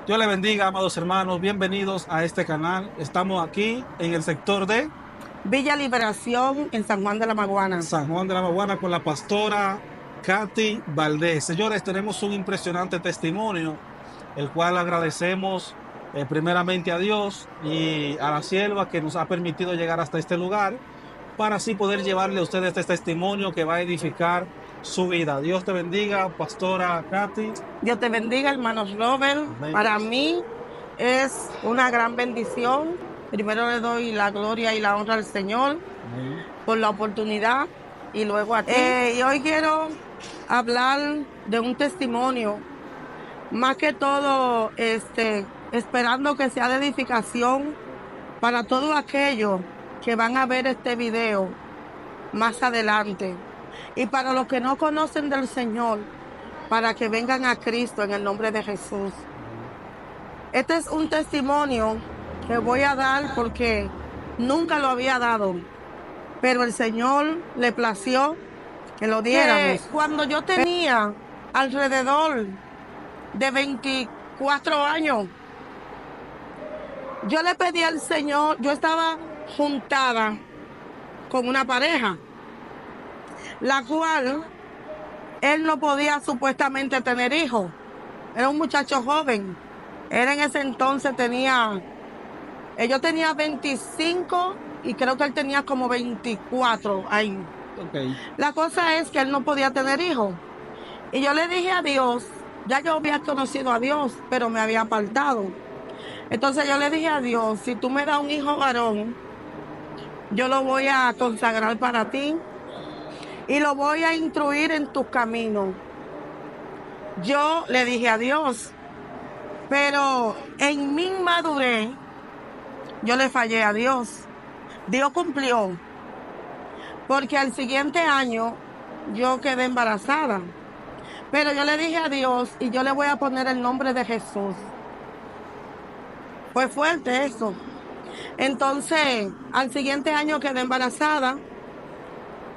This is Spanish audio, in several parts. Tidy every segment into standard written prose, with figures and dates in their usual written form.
Dios le bendiga, amados hermanos. Bienvenidos a este canal. Estamos aquí en el sector de Villa Liberación en San Juan de la Maguana. San Juan de la Maguana con la pastora Katy Valdés. Señores, tenemos un impresionante testimonio, el cual agradecemos primeramente a Dios y a la sierva que nos ha permitido llegar hasta este lugar para así poder llevarle a ustedes este testimonio que va a edificar su vida. Dios te bendiga, pastora Katy. Dios te bendiga, hermanos Robert. Amén. Para mí es una gran bendición. Primero le doy la gloria y la honra al Señor por la oportunidad y luego a ti. Y hoy quiero hablar de un testimonio, más que todo esperando que sea de edificación para todos aquellos que van a ver este video más adelante. Y para los que no conocen del Señor, para que vengan a Cristo en el nombre de Jesús. Este es un testimonio que voy a dar porque nunca lo había dado, pero el Señor le plació que lo diéramos. Cuando yo tenía alrededor de 24 años, yo le pedí al Señor, yo estaba juntada con una pareja, la cual él no podía supuestamente tener hijos. Era un muchacho joven. Él en ese entonces yo tenía 25 y creo que él tenía como 24 ahí. Okay. La cosa es que él no podía tener hijos. Y yo le dije a Dios, ya yo había conocido a Dios, pero me había apartado. Entonces yo le dije a Dios, si tú me das un hijo varón, yo lo voy a consagrar para ti y lo voy a instruir en tus caminos. Yo le dije a Dios, pero en mi inmadurez, yo le fallé a Dios. Dios cumplió, porque al siguiente año yo quedé embarazada. Pero yo le dije a Dios, y yo le voy a poner el nombre de Jesús. Fue fuerte eso. Entonces, al siguiente año quedé embarazada.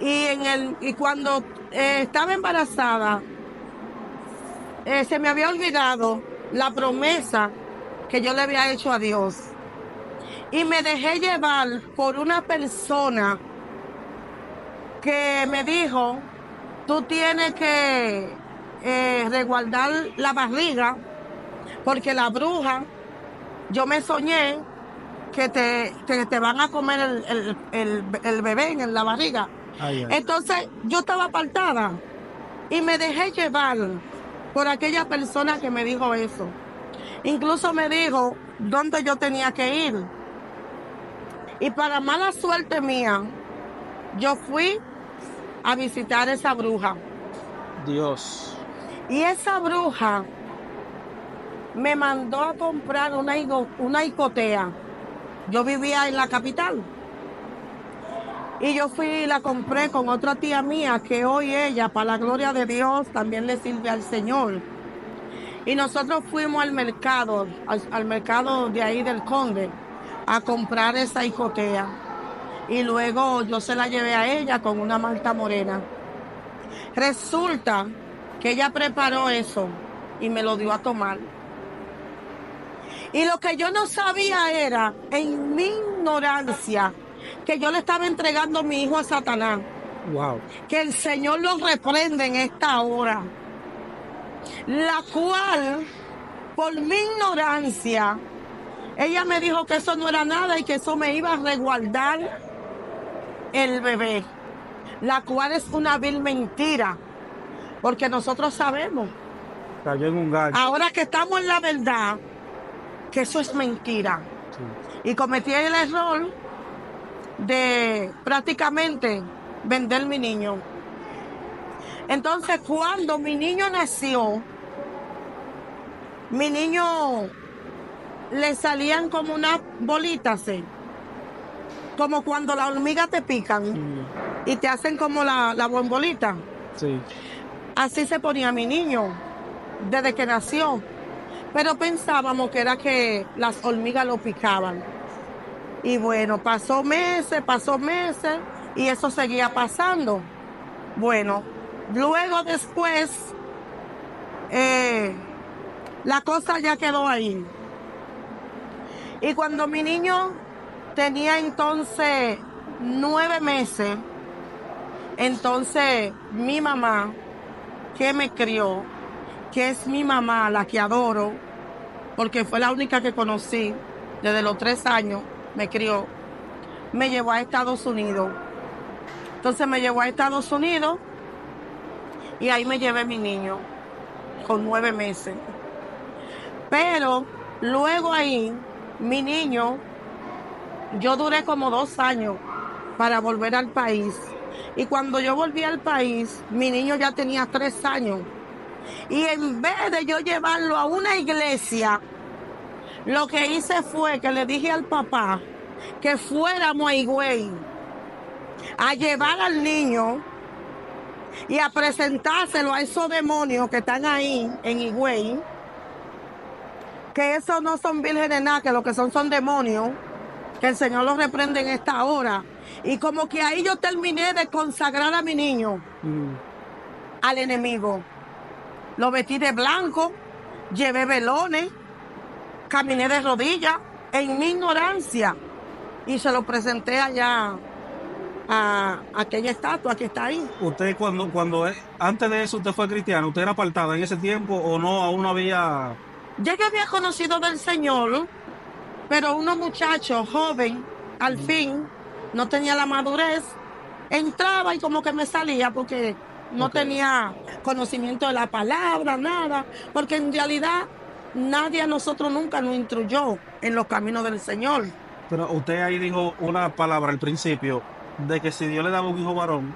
Y cuando estaba embarazada, se me había olvidado la promesa que yo le había hecho a Dios. Y me dejé llevar por una persona que me dijo, tú tienes que resguardar la barriga, porque la bruja, yo me soñé que te van a comer el bebé en la barriga. Ay, ay. Entonces yo estaba apartada y me dejé llevar por aquella persona que me dijo eso. Incluso me dijo dónde yo tenía que ir. Y para mala suerte mía, yo fui a visitar a esa bruja. Dios. Y esa bruja me mandó a comprar una icotea. Yo vivía en la capital. Y yo fui y la compré con otra tía mía, que hoy ella, para la gloria de Dios, también le sirve al Señor. Y nosotros fuimos al mercado de ahí del Conde, a comprar esa icotea. Y luego yo se la llevé a ella con una malta morena. Resulta que ella preparó eso y me lo dio a tomar. Y lo que yo no sabía era, en mi ignorancia, que yo le estaba entregando a mi hijo a Satanás. Wow. Que el Señor lo reprende en esta hora. La cual, por mi ignorancia, ella me dijo que eso no era nada y que eso me iba a resguardar el bebé. La cual es una vil mentira. Porque nosotros sabemos, Cayó en un gancho. ahora que estamos en la verdad, que eso es mentira. Sí. Y cometí el error de prácticamente vender mi niño. Entonces, cuando mi niño nació, mi niño le salían como unas bolitas, ¿sí? Como cuando las hormigas te pican y te hacen como la bombolita. Sí. Así se ponía mi niño desde que nació. Pero pensábamos que era que las hormigas lo picaban. Y bueno, pasó meses y eso seguía pasando. Bueno, luego después la cosa ya quedó ahí. Y cuando mi niño tenía entonces 9 meses, entonces mi mamá, que me crió, que es mi mamá, la que adoro, porque fue la única que conocí desde los 3 años, me crió, me llevó a Estados Unidos. Entonces me llevó a Estados Unidos y ahí me llevé mi niño con 9 meses. Pero luego ahí, mi niño, yo duré como 2 años para volver al país. Y cuando yo volví al país, mi niño ya tenía 3 años. Y en vez de yo llevarlo a una iglesia, lo que hice fue que le dije al papá que fuéramos a Higüey a llevar al niño y a presentárselo a esos demonios que están ahí en Higüey, que esos no son vírgenes de nada, que lo que son demonios, que el Señor los reprende en esta hora. Y como que ahí yo terminé de consagrar a mi niño al enemigo. Lo vestí de blanco, llevé velones, caminé de rodillas en mi ignorancia y se lo presenté allá a aquella estatua que está ahí. Usted antes de eso usted fue cristiano, ¿usted era apartada en ese tiempo o no? Aún no había... Ya que había conocido del Señor, pero uno muchacho joven, al fin, no tenía la madurez, entraba y como que me salía porque no tenía conocimiento de la palabra, nada, porque en realidad nadie a nosotros nunca nos instruyó en los caminos del Señor. Pero usted ahí dijo una palabra al principio, de que si Dios le daba un hijo varón,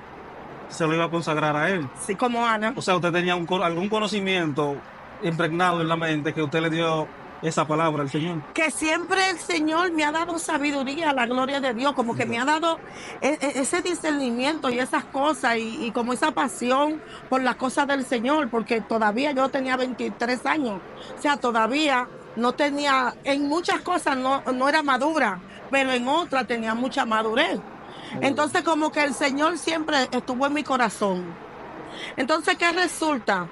se lo iba a consagrar a él. Sí, como Ana. O sea, usted tenía algún conocimiento impregnado en la mente que usted le dio esa palabra al Señor. Que siempre el Señor me ha dado sabiduría, a la gloria de Dios, como que me ha dado ese discernimiento y esas cosas y como esa pasión por las cosas del Señor, porque todavía yo tenía 23 años, o sea, todavía no tenía, en muchas cosas no era madura, pero en otras tenía mucha madurez. Entonces como que el Señor siempre estuvo en mi corazón. Entonces, ¿qué resulta?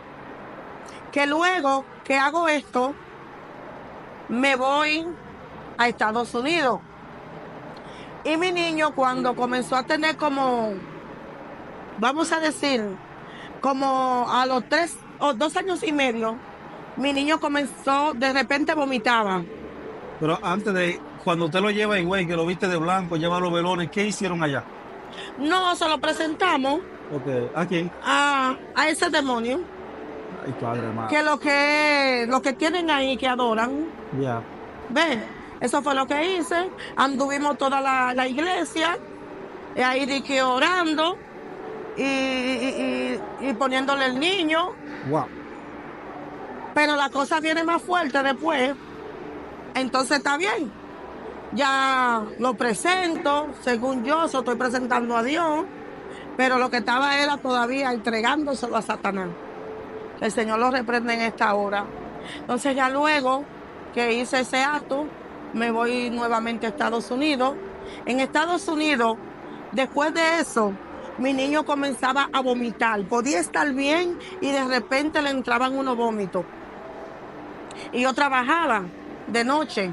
Que luego que hago esto, me voy a Estados Unidos. Y mi niño, cuando comenzó a tener como, vamos a decir, como a los 3 o 2 años y medio, mi niño comenzó, de repente vomitaba. Pero antes de, cuando usted lo lleva a Higüey, que lo viste de blanco, lleva los velones, ¿qué hicieron allá? No, se lo presentamos. ¿A quién? A ese demonio. Ay, padre, madre. Que lo que tienen ahí, que adoran. Ya. ¿Ves? Eso fue lo que hice. Anduvimos toda la iglesia, y ahí de que orando y poniéndole el niño. Wow. Pero la cosa viene más fuerte después. Entonces está bien. Ya lo presento, según yo, se lo estoy presentando a Dios. Pero lo que estaba era todavía entregándoselo a Satanás. El Señor lo reprende en esta hora. Entonces ya luego que hice ese acto, me voy nuevamente a Estados Unidos. En Estados Unidos, después de eso, mi niño comenzaba a vomitar. Podía estar bien y de repente le entraban unos vómitos. Y yo trabajaba de noche.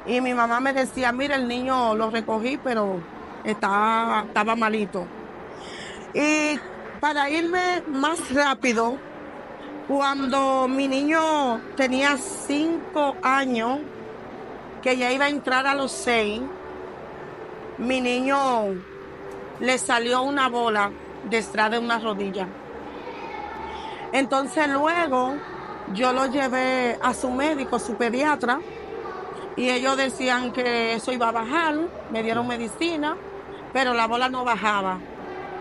Y mi mamá me decía, mira, el niño lo recogí, pero estaba malito. Y para irme más rápido, cuando mi niño tenía 5 años, que ya iba a entrar a los 6, mi niño le salió una bola detrás de una rodilla. Entonces luego yo lo llevé a su médico, su pediatra, y ellos decían que eso iba a bajar, me dieron medicina, pero la bola no bajaba.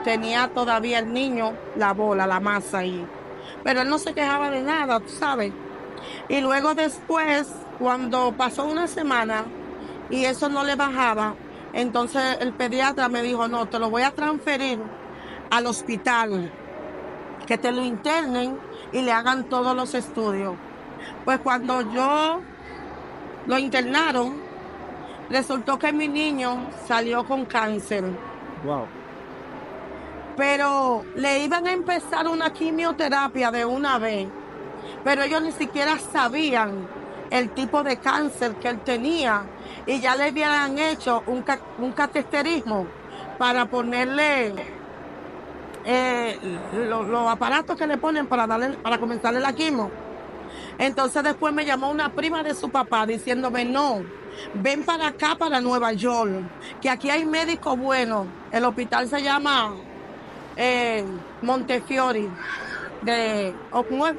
Tenía todavía el niño la bola, la masa ahí. Pero él no se quejaba de nada, tú sabes. Y luego después, cuando pasó una semana y eso no le bajaba, entonces el pediatra me dijo, no, te lo voy a transferir al hospital, que te lo internen y le hagan todos los estudios. Pues cuando yo lo internaron, resultó que mi niño salió con cáncer. Wow. Pero le iban a empezar una quimioterapia de una vez, pero ellos ni siquiera sabían el tipo de cáncer que él tenía y ya le habían hecho un cateterismo para ponerle los aparatos que le ponen para comenzarle la quimo. Entonces después me llamó una prima de su papá diciéndome, no, ven para acá, para Nueva York, que aquí hay médicos buenos. El hospital se llama Montefiore,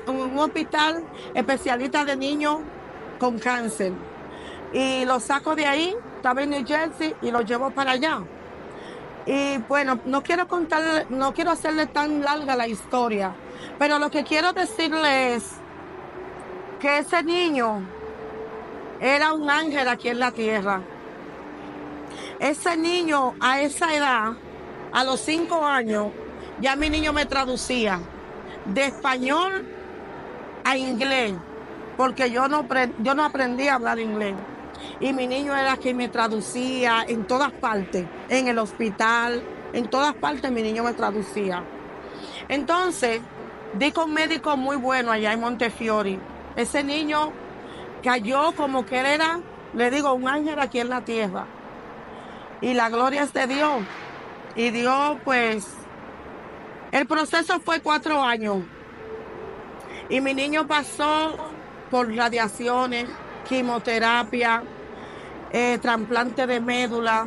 un hospital especialista de niños con cáncer. Y lo saco de ahí, estaba en New Jersey, y lo llevo para allá. Y bueno, no quiero hacerle tan larga la historia, pero lo que quiero decirle es que ese niño era un ángel aquí en la tierra. Ese niño a esa edad, a los 5 años, ya mi niño me traducía de español a inglés, porque yo no aprendí a hablar inglés. Y mi niño era quien me traducía en todas partes, en el hospital, en todas partes mi niño me traducía. Entonces, di con un médico muy bueno allá en Montefiore. Ese niño cayó como que él era, le digo, un ángel aquí en la tierra. Y la gloria es de Dios. Y Dios, pues, el proceso fue 4 años. Y mi niño pasó por radiaciones, quimioterapia, trasplante de médula.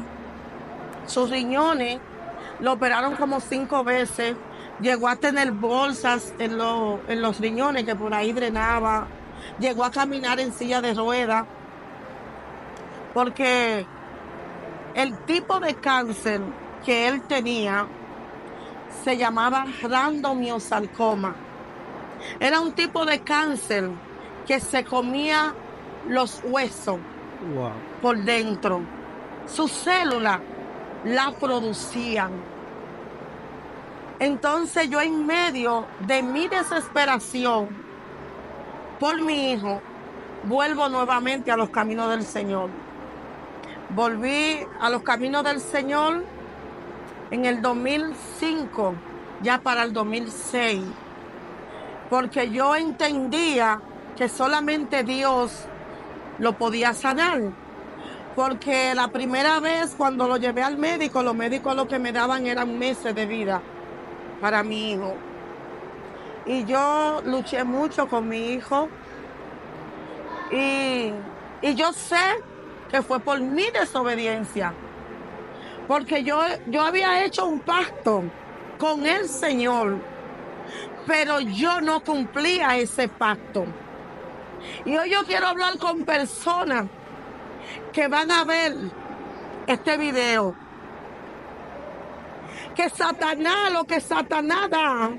Sus riñones lo operaron como 5 veces. Llegó a tener bolsas en los riñones que por ahí drenaba. Llegó a caminar en silla de ruedas. Porque el tipo de cáncer que él tenía se llamaba randomiosarcoma. Era un tipo de cáncer que se comía los huesos por dentro. Sus células la producían. Entonces yo, en medio de mi desesperación por mi hijo, vuelvo nuevamente a los caminos del Señor. Volví a los caminos del Señor en el 2005, ya para el 2006, porque yo entendía que solamente Dios lo podía sanar. Porque la primera vez cuando lo llevé al médico, los médicos lo que me daban eran meses de vida para mi hijo. Y yo luché mucho con mi hijo. Y yo sé que fue por mi desobediencia. Porque yo había hecho un pacto con el Señor, pero yo no cumplía ese pacto. Y hoy yo quiero hablar con personas que van a ver este video. Que Satanás, lo que Satanás da,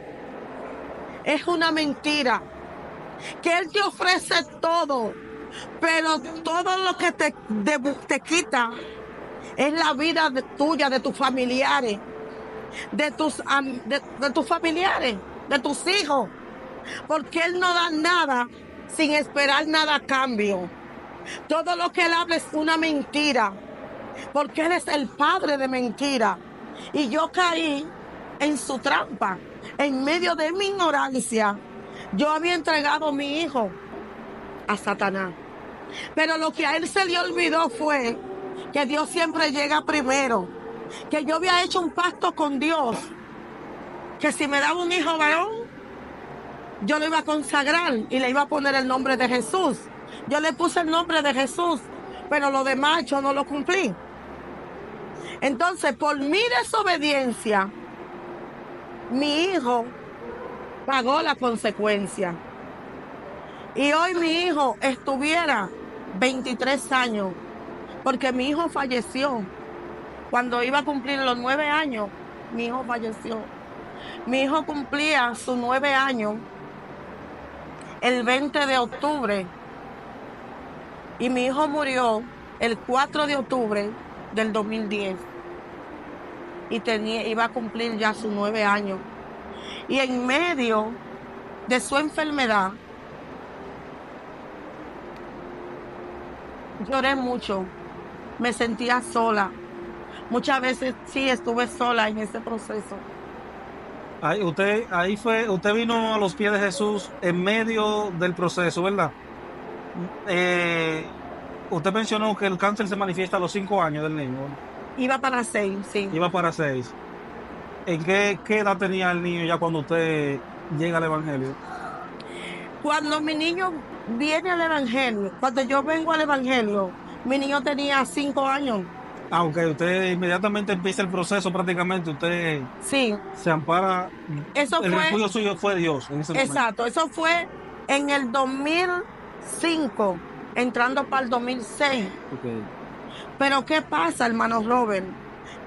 es una mentira. Que él te ofrece todo, pero todo lo que te quita es la vida tuya, de tus familiares, de tus familiares, de tus hijos. Porque él no da nada sin esperar nada a cambio. Todo lo que él habla es una mentira, porque él es el padre de mentira. Y yo caí en su trampa. En medio de mi ignorancia, yo había entregado a mi hijo a Satanás. Pero lo que a él se le olvidó fue que Dios siempre llega primero. Que yo había hecho un pacto con Dios, que si me daba un hijo varón, yo lo iba a consagrar y le iba a poner el nombre de Jesús. Yo le puse el nombre de Jesús, pero lo demás yo no lo cumplí. Entonces, por mi desobediencia, mi hijo pagó la consecuencia. Y hoy mi hijo estuviera 23 años, porque mi hijo falleció. Cuando iba a cumplir los 9 años, mi hijo falleció. Mi hijo cumplía sus 9 años el 20 de octubre. Y mi hijo murió el 4 de octubre del 2010. Y iba a cumplir ya sus 9 años. Y en medio de su enfermedad, lloré mucho. Me sentía sola. Muchas veces sí estuve sola en ese proceso. Usted vino a los pies de Jesús en medio del proceso, ¿verdad? Eh, Usted mencionó que el cáncer se manifiesta a los 5 años del niño, ¿verdad? Iba para 6, sí. Iba para 6. ¿En qué edad tenía el niño ya cuando usted llega al Evangelio? Cuando mi niño viene al Evangelio, cuando yo vengo al Evangelio, mi niño tenía 5 años. Aunque usted inmediatamente empieza el proceso, prácticamente usted Sí, se ampara. eso El fue, refugio suyo fue Dios en ese momento. exacto, eso fue en el 2005, entrando para el 2006. Okay. Pero ¿qué pasa, hermano Robert?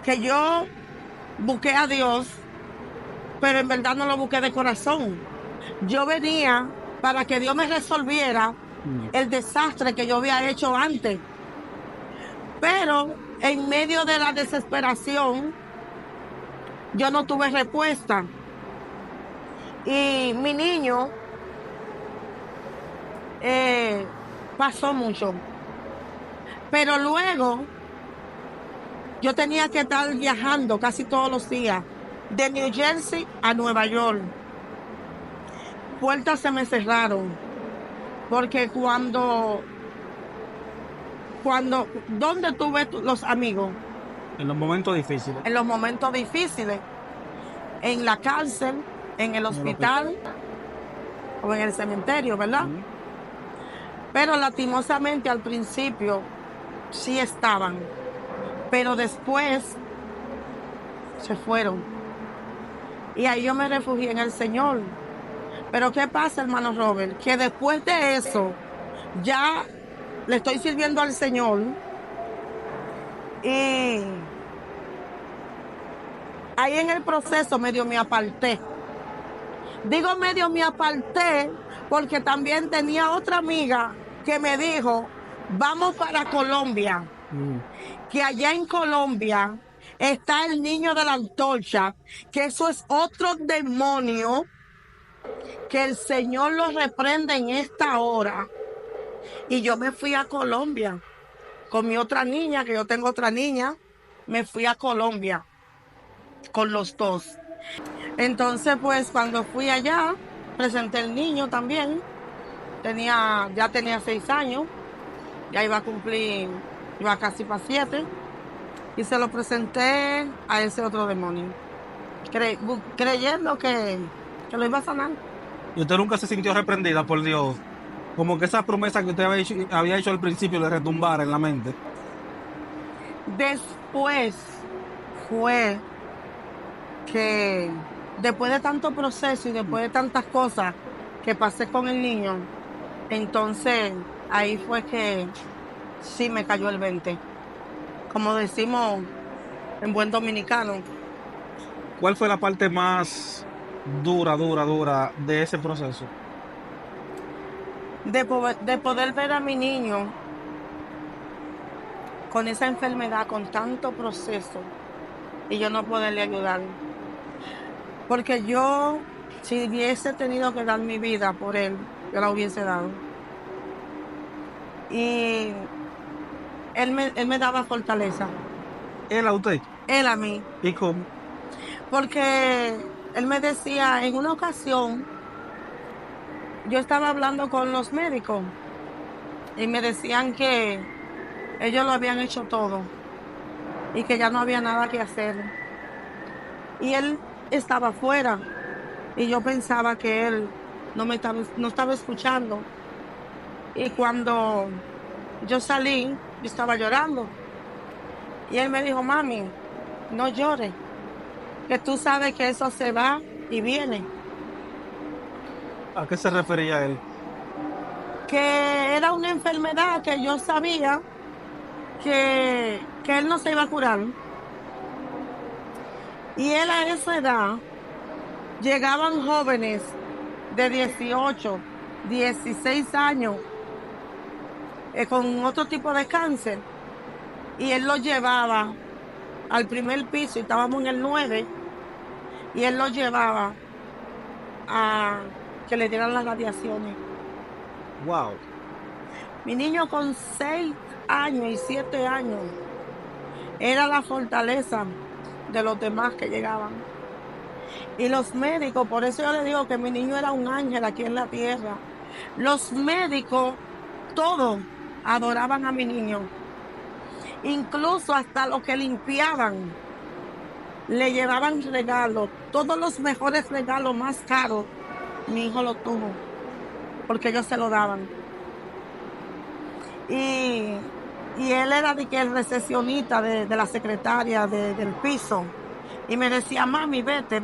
Que yo busqué a Dios, pero en verdad no lo busqué de corazón. Yo venía para que Dios me resolviera el desastre que yo había hecho antes. Pero en medio de la desesperación, yo no tuve respuesta. Y mi niño pasó mucho. Pero luego yo tenía que estar viajando casi todos los días, de New Jersey a Nueva York. Puertas se me cerraron, porque ¿dónde tuve los amigos? En los momentos difíciles. En los momentos difíciles, en la cárcel, en el hospital o en el cementerio, ¿verdad? Pero lastimosamente al principio sí estaban, pero después se fueron. Y ahí yo me refugié en el Señor. Pero ¿qué pasa, hermano Robert? Que después de eso, ya le estoy sirviendo al Señor. Y ahí en el proceso medio me aparté. Digo medio me aparté porque también tenía otra amiga que me dijo, vamos para Colombia. Que allá en Colombia está el niño de la antorcha, que eso es otro demonio, que el Señor lo reprende en esta hora. Y yo me fui a Colombia con mi otra niña, que yo tengo otra niña, me fui a Colombia con los dos. Entonces, pues, cuando fui allá, presenté el niño también. Ya tenía 6 años, ya iba a cumplir, iba casi para 7. Y se lo presenté a ese otro demonio, creyendo que lo iba a sanar. ¿Y usted nunca se sintió reprendida por Dios? Como que esa promesa que usted había hecho al principio le retumbara en la mente. Después fue que, después de tanto proceso y después de tantas cosas que pasé con el niño, entonces ahí fue que sí me cayó el 20. Como decimos en buen dominicano. ¿Cuál fue la parte más dura de ese proceso? De poder ver a mi niño con esa enfermedad, con tanto proceso, y yo no poderle ayudar. Porque yo, si hubiese tenido que dar mi vida por él, yo la hubiese dado. Y él me daba fortaleza. ¿Él a usted? Él a mí. ¿Y cómo? Porque él me decía, en una ocasión, yo estaba hablando con los médicos y me decían que ellos lo habían hecho todo y que ya no había nada que hacer. Y él estaba afuera y yo pensaba que él no estaba escuchando. Y cuando yo salí, yo estaba llorando. Y él me dijo, mami, no llores, que tú sabes que eso se va y viene. ¿A qué se refería él? Que era una enfermedad que yo sabía que él no se iba a curar. Y él a esa edad, llegaban jóvenes de 18, 16 años con otro tipo de cáncer, y él lo llevaba al primer piso, y estábamos en el 9, y él lo llevaba a que le dieran las radiaciones. Wow. Mi niño con 6 años y 7 años era la fortaleza de los demás que llegaban. Y los médicos, por eso yo le digo que mi niño era un ángel aquí en la tierra. Los médicos, todos adoraban a mi niño. Incluso hasta los que limpiaban, le llevaban regalos. Todos los mejores regalos más caros, mi hijo lo tuvo, porque ellos se lo daban. Y él era de que el recepcionista de la secretaria del piso. Y me decía, mami, vete,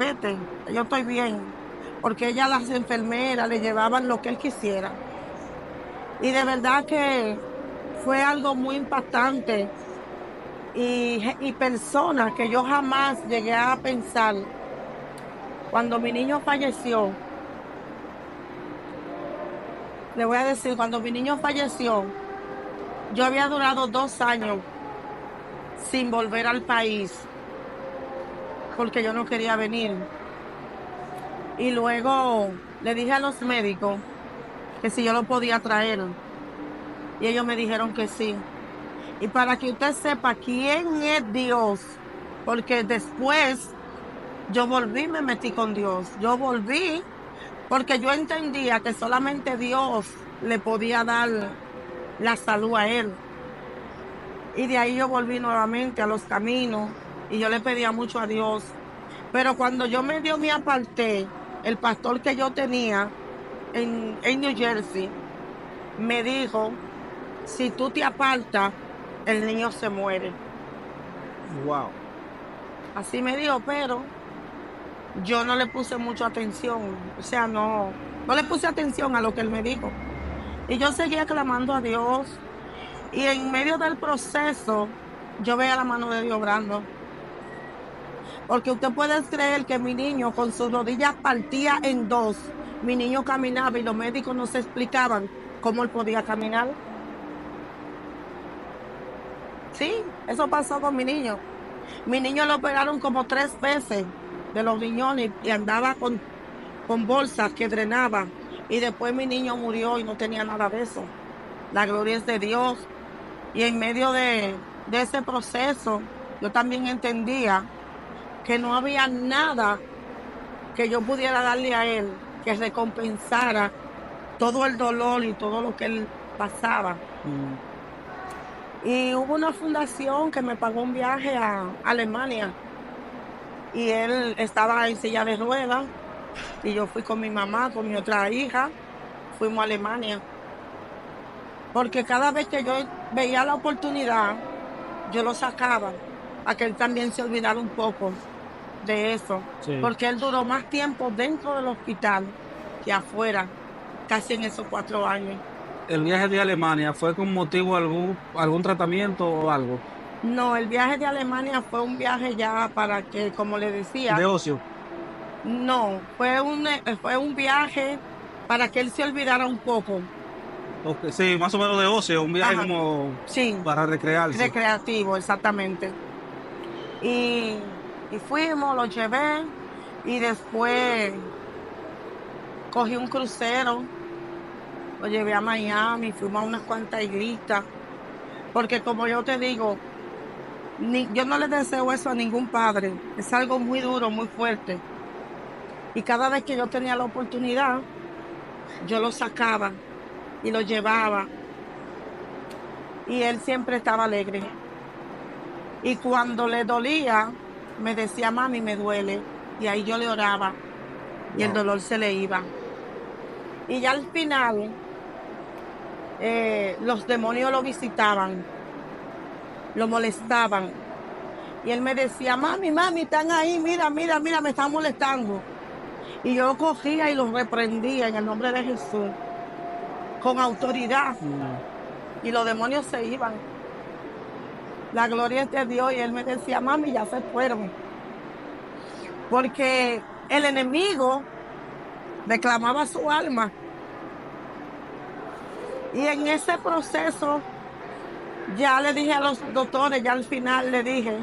yo estoy bien. Porque ella, las enfermeras, le llevaban lo que él quisiera. Y de verdad que fue algo muy impactante. Y personas que yo jamás llegué a pensar. Cuando mi niño falleció, le voy a decir, cuando mi niño falleció, yo había durado 2 años sin volver al país, porque yo no quería venir. Y luego le dije a los médicos que si yo lo podía traer. Y ellos me dijeron que sí. Y para que usted sepa quién es Dios, porque después yo volví, me metí con Dios. Yo volví porque yo entendía que solamente Dios le podía dar la salud a él. Y de ahí yo volví nuevamente a los caminos y yo le pedía mucho a Dios. Pero cuando yo me aparté, el pastor que yo tenía en New Jersey me dijo, si tú te apartas, el niño se muere. Wow. Así me dijo, pero yo no le puse mucha atención. O sea, no le puse atención a lo que él me dijo. Y yo seguía clamando a Dios. Y en medio del proceso, yo veía la mano de Dios obrando. Porque usted puede creer que mi niño con sus rodillas partía en 2. Mi niño caminaba y los médicos no se explicaban cómo él podía caminar. Sí, eso pasó con mi niño. Mi niño lo operaron como 3 veces de los riñones y andaba con bolsas que drenaban. Y después mi niño murió y no tenía nada de eso. La gloria es de Dios. Y en medio de ese proceso, yo también entendía que no había nada que yo pudiera darle a él que recompensara todo el dolor y todo lo que él pasaba. Y hubo una fundación que me pagó un viaje a Alemania. Y él estaba en silla de ruedas. Y yo fui con mi mamá, con mi otra hija. Fuimos a Alemania. Porque cada vez que yo veía la oportunidad, yo lo sacaba a que él también se olvidara un poco de eso. Sí. Porque él duró más tiempo dentro del hospital que afuera, casi en esos 4 años. ¿El viaje de Alemania fue con motivo de algún tratamiento o algo? No, el viaje de Alemania fue un viaje ya para que, como le decía... ¿De ocio? No, fue un viaje para que él se olvidara un poco. Okay, sí, más o menos de ocio, un viaje como sí, para recrearse. Recreativo, exactamente. Y fuimos, lo llevé y después cogí un crucero, lo llevé a Miami, fuimos a unas cuantas islitas, porque como yo te digo, yo no le deseo eso a ningún padre, es algo muy duro, muy fuerte. Y cada vez que yo tenía la oportunidad, yo lo sacaba y lo llevaba. Y él siempre estaba alegre. Y cuando le dolía, me decía, mami, me duele. Y ahí yo le oraba. Y el dolor se le iba. Y ya al final, los demonios lo visitaban. Lo molestaban. Y él me decía, mami, están ahí, mira, me están molestando. Y yo cogía y los reprendía en el nombre de Jesús. Con autoridad. Y los demonios se iban. La gloria es de Dios. Y él me decía, mami, ya se fueron. Porque el enemigo reclamaba su alma. Y en ese proceso, ya le dije a los doctores, ya al final le dije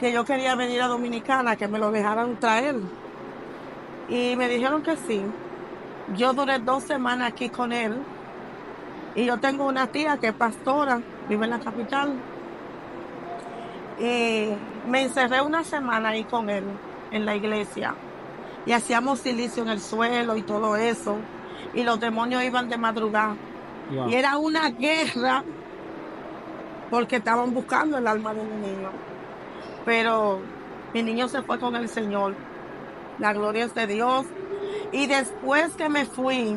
que yo quería venir a Dominicana, que me lo dejaran traer. Y me dijeron que sí. Yo duré 2 semanas aquí con él. Y yo tengo una tía que es pastora, vive en la capital. Y me encerré una semana ahí con él, en la iglesia y hacíamos silicio en el suelo y todo eso, y los demonios iban de madrugada. Wow. Y era una guerra porque estaban buscando el alma de mi niño. Pero mi niño se fue con el Señor. La gloria es de Dios. Y después que me fui,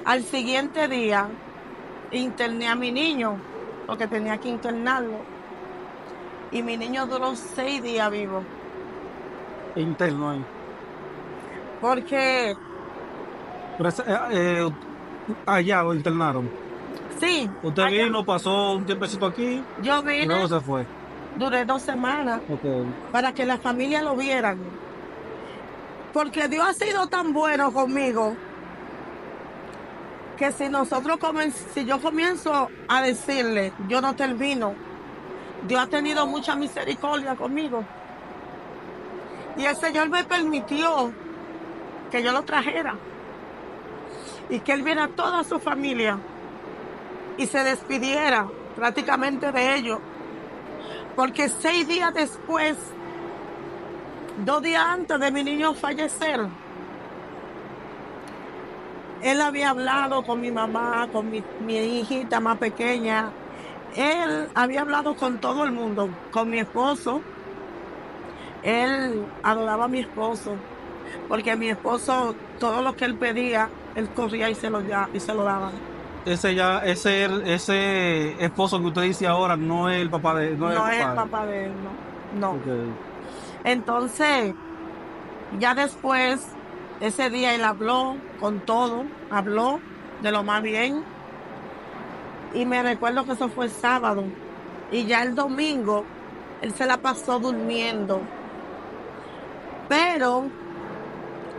al siguiente día, interné a mi niño, porque tenía que internarlo. Y mi niño duró 6 días vivo. Interno ahí. Porque, Pero allá lo internaron. sí, Usted allá vino, pasó un tiempecito aquí yo y vine, luego se fue. duré 2 semanas Ok. para que la familia lo vieran. Porque Dios ha sido tan bueno conmigo que si yo comienzo a decirle, yo no termino. Dios ha tenido mucha misericordia conmigo. Y el Señor me permitió que yo lo trajera y que Él viera a toda su familia y se despidiera prácticamente de ellos. Porque 6 días después, 2 días antes de mi niño fallecer, él había hablado con mi mamá, con mi hijita más pequeña. Él había hablado con todo el mundo, con mi esposo. Él adoraba a mi esposo, porque mi esposo, todo lo que él pedía, él corría y se lo daba. Ese esposo que usted dice ahora no es el papá de, no es el No es el papá. papá de él, no. No. Ok. Entonces, ya después, ese día él habló con todo, habló de lo más bien. Y me recuerdo que eso fue el sábado. Y ya el domingo, él se la pasó durmiendo. Pero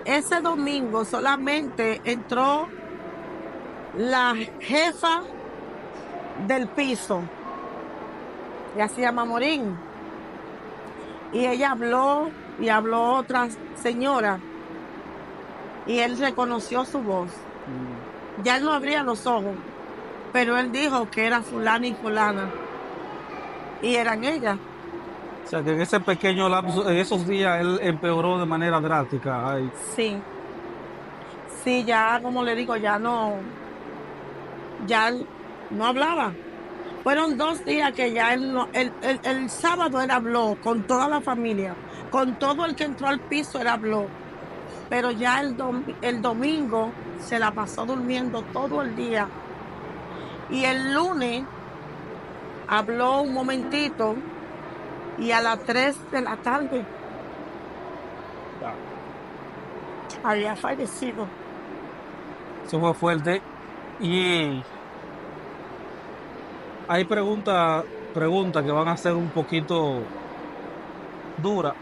ese domingo solamente entró la jefa del piso, ella se llama Morín, y ella habló y habló otra señora, y él reconoció su voz. Ya él no abría los ojos, pero él dijo que era fulana y fulana, y eran ellas. O sea, que en ese pequeño lapso, en esos días, él empeoró de manera drástica. Ay, Sí, ya como le digo, ya él no hablaba. Fueron 2 días que ya él no, el sábado él habló con toda la familia, con todo el que entró al piso él habló, pero ya el domingo se la pasó durmiendo todo el día. Y el lunes habló un momentito y a las 3 de la tarde había fallecido. eso fue fuerte. Y hay preguntas que van a ser un poquito duras,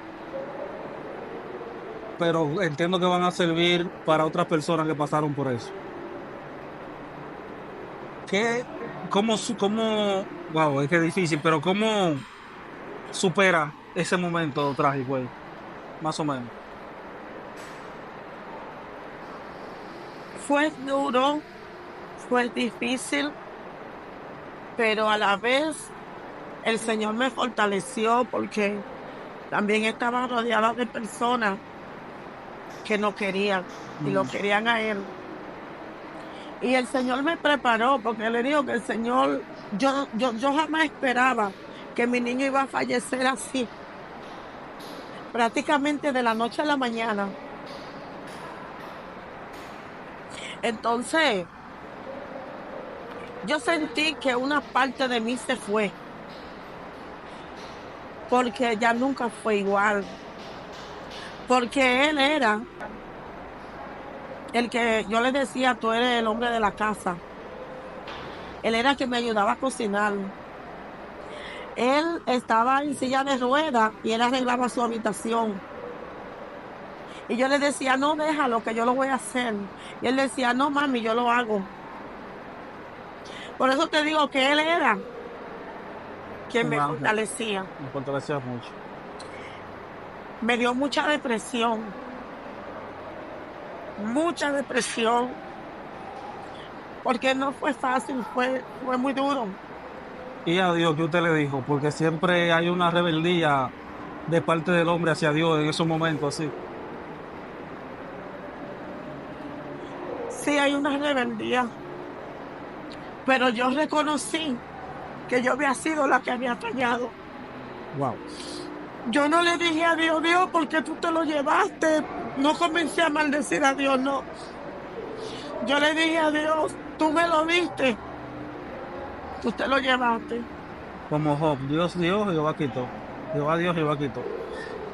pero entiendo que van a servir para otras personas que pasaron por eso. ¿Qué, wow, es que es difícil, pero cómo supera ese momento trágico ahí? Más o menos. Fue duro, fue difícil, pero a la vez el Señor me fortaleció porque también estaba rodeada de personas que no querían y lo querían a él. Y el Señor me preparó porque le digo que el Señor, yo jamás esperaba que mi niño iba a fallecer así, prácticamente de la noche a la mañana. Entonces, yo sentí que una parte de mí se fue, porque ya nunca fue igual, porque él era el que yo le decía, tú eres el hombre de la casa. Él era el que me ayudaba a cocinar. Él estaba en silla de ruedas y él arreglaba su habitación. Y yo le decía, no, déjalo, que yo lo voy a hacer. Y él decía, no, mami, yo lo hago. Por eso te digo que él era quien me fortalecía. Me fortalecía mucho. Me dio mucha depresión, porque no fue fácil, fue muy duro. Y a Dios, ¿qué usted le dijo? Porque siempre hay una rebeldía de parte del hombre hacia Dios en esos momentos así? Sí, hay una rebeldía, pero yo reconocí que yo había sido la que había fallado. Wow. Yo no le dije a Dios, Dios, ¿por qué tú te lo llevaste? No comencé a maldecir a Dios, no. Yo le dije a Dios, tú me lo diste, tú te lo llevaste. Como Job, Dios dio, Jehová quitó. Jehová dio, Jehová quitó.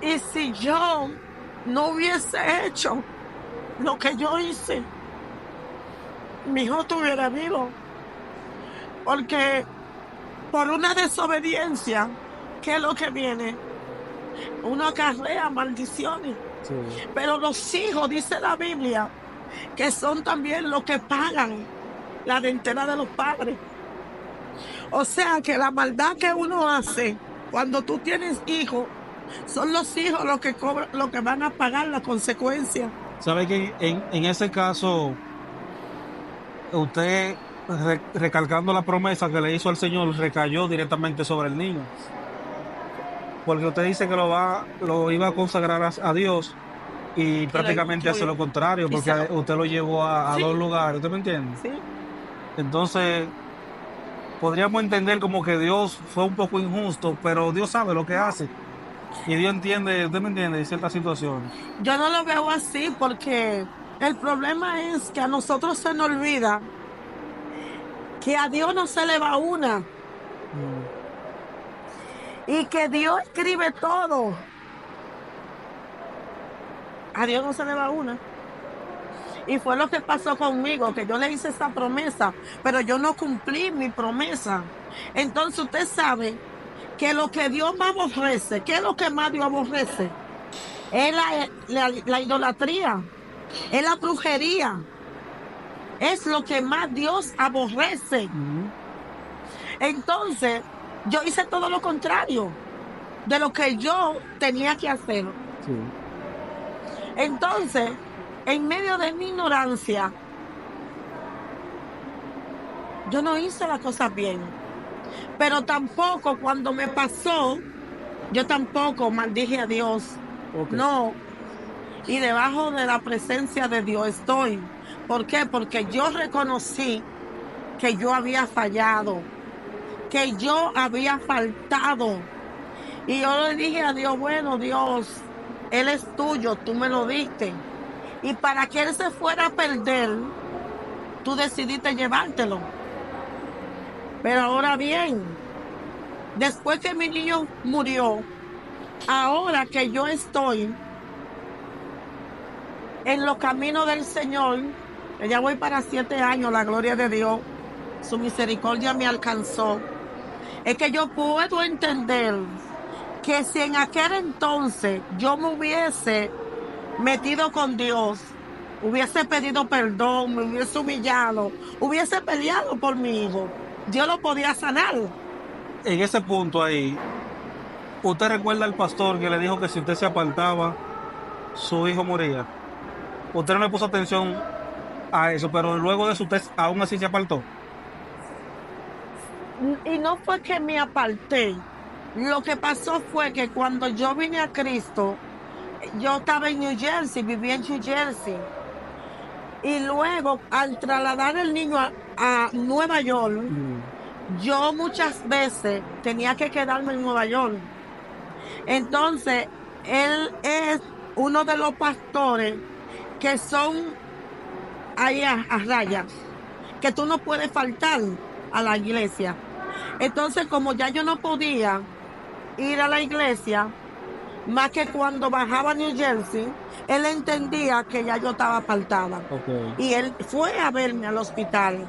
Y si yo no hubiese hecho lo que yo hice, mi hijo estuviera vivo. Porque por una desobediencia, ¿qué es lo que viene? Uno acarrea maldiciones. Sí. Pero los hijos, dice la Biblia, que son también los que pagan la dentera de los padres. O sea que la maldad que uno hace cuando tú tienes hijos, son los hijos los que cobran, los que van a pagar la consecuencia. ¿Sabe que en ese caso, usted, recalcando la promesa que le hizo al Señor, recayó directamente sobre el niño? Porque usted dice que lo iba a consagrar a Dios y prácticamente hace lo contrario, porque usted lo llevó a Sí. dos lugares, ¿usted me entiende? Sí. Entonces, podríamos entender como que Dios fue un poco injusto, pero Dios sabe lo que hace. Y Dios entiende, usted me entiende, en ciertas situaciones. Yo no lo veo así porque el problema es que a nosotros se nos olvida que a Dios no se le va una y que Dios escribe todo. A Dios no se le va una. Y fue lo que pasó conmigo, que yo le hice esa promesa, pero yo no cumplí mi promesa. Entonces usted sabe que lo que Dios más aborrece, ¿qué es lo que más Dios aborrece? Es la idolatría, es la brujería, es lo que más Dios aborrece. Entonces, yo hice todo lo contrario de lo que yo tenía que hacer. Sí. Entonces, en medio de mi ignorancia, yo no hice las cosas bien. Pero tampoco cuando me pasó, yo tampoco maldije a Dios. Okay. No. Y debajo de la presencia de Dios estoy. ¿Por qué? Porque yo reconocí que yo había fallado, que yo había faltado. Y yo le dije a Dios, bueno, Dios, Él es tuyo, tú me lo diste. Y para que Él se fuera a perder, tú decidiste llevártelo. Pero ahora bien, después que mi niño murió, ahora que yo estoy en los caminos del Señor, ya voy para 7 años, la gloria de Dios, su misericordia me alcanzó, es que yo puedo entender que si en aquel entonces yo me hubiese metido con Dios, hubiese pedido perdón, me hubiese humillado, hubiese peleado por mi hijo, Dios lo podía sanar. En ese punto ahí, ¿usted recuerda al pastor que le dijo que si usted se apartaba, su hijo moría? Usted no le puso atención a eso, pero luego de eso usted aún así se apartó. Y no fue que me aparté. Lo que pasó fue que cuando yo vine a Cristo, yo estaba en New Jersey, vivía en New Jersey. Y luego, al trasladar el niño a Nueva York, yo muchas veces tenía que quedarme en Nueva York. Entonces, él es uno de los pastores que son ahí a raya, que tú no puedes faltar a la iglesia. Entonces, como ya yo no podía ir a la iglesia, más que cuando bajaba a New Jersey, él entendía que ya yo estaba apartada. Okay. Y él fue a verme al hospital.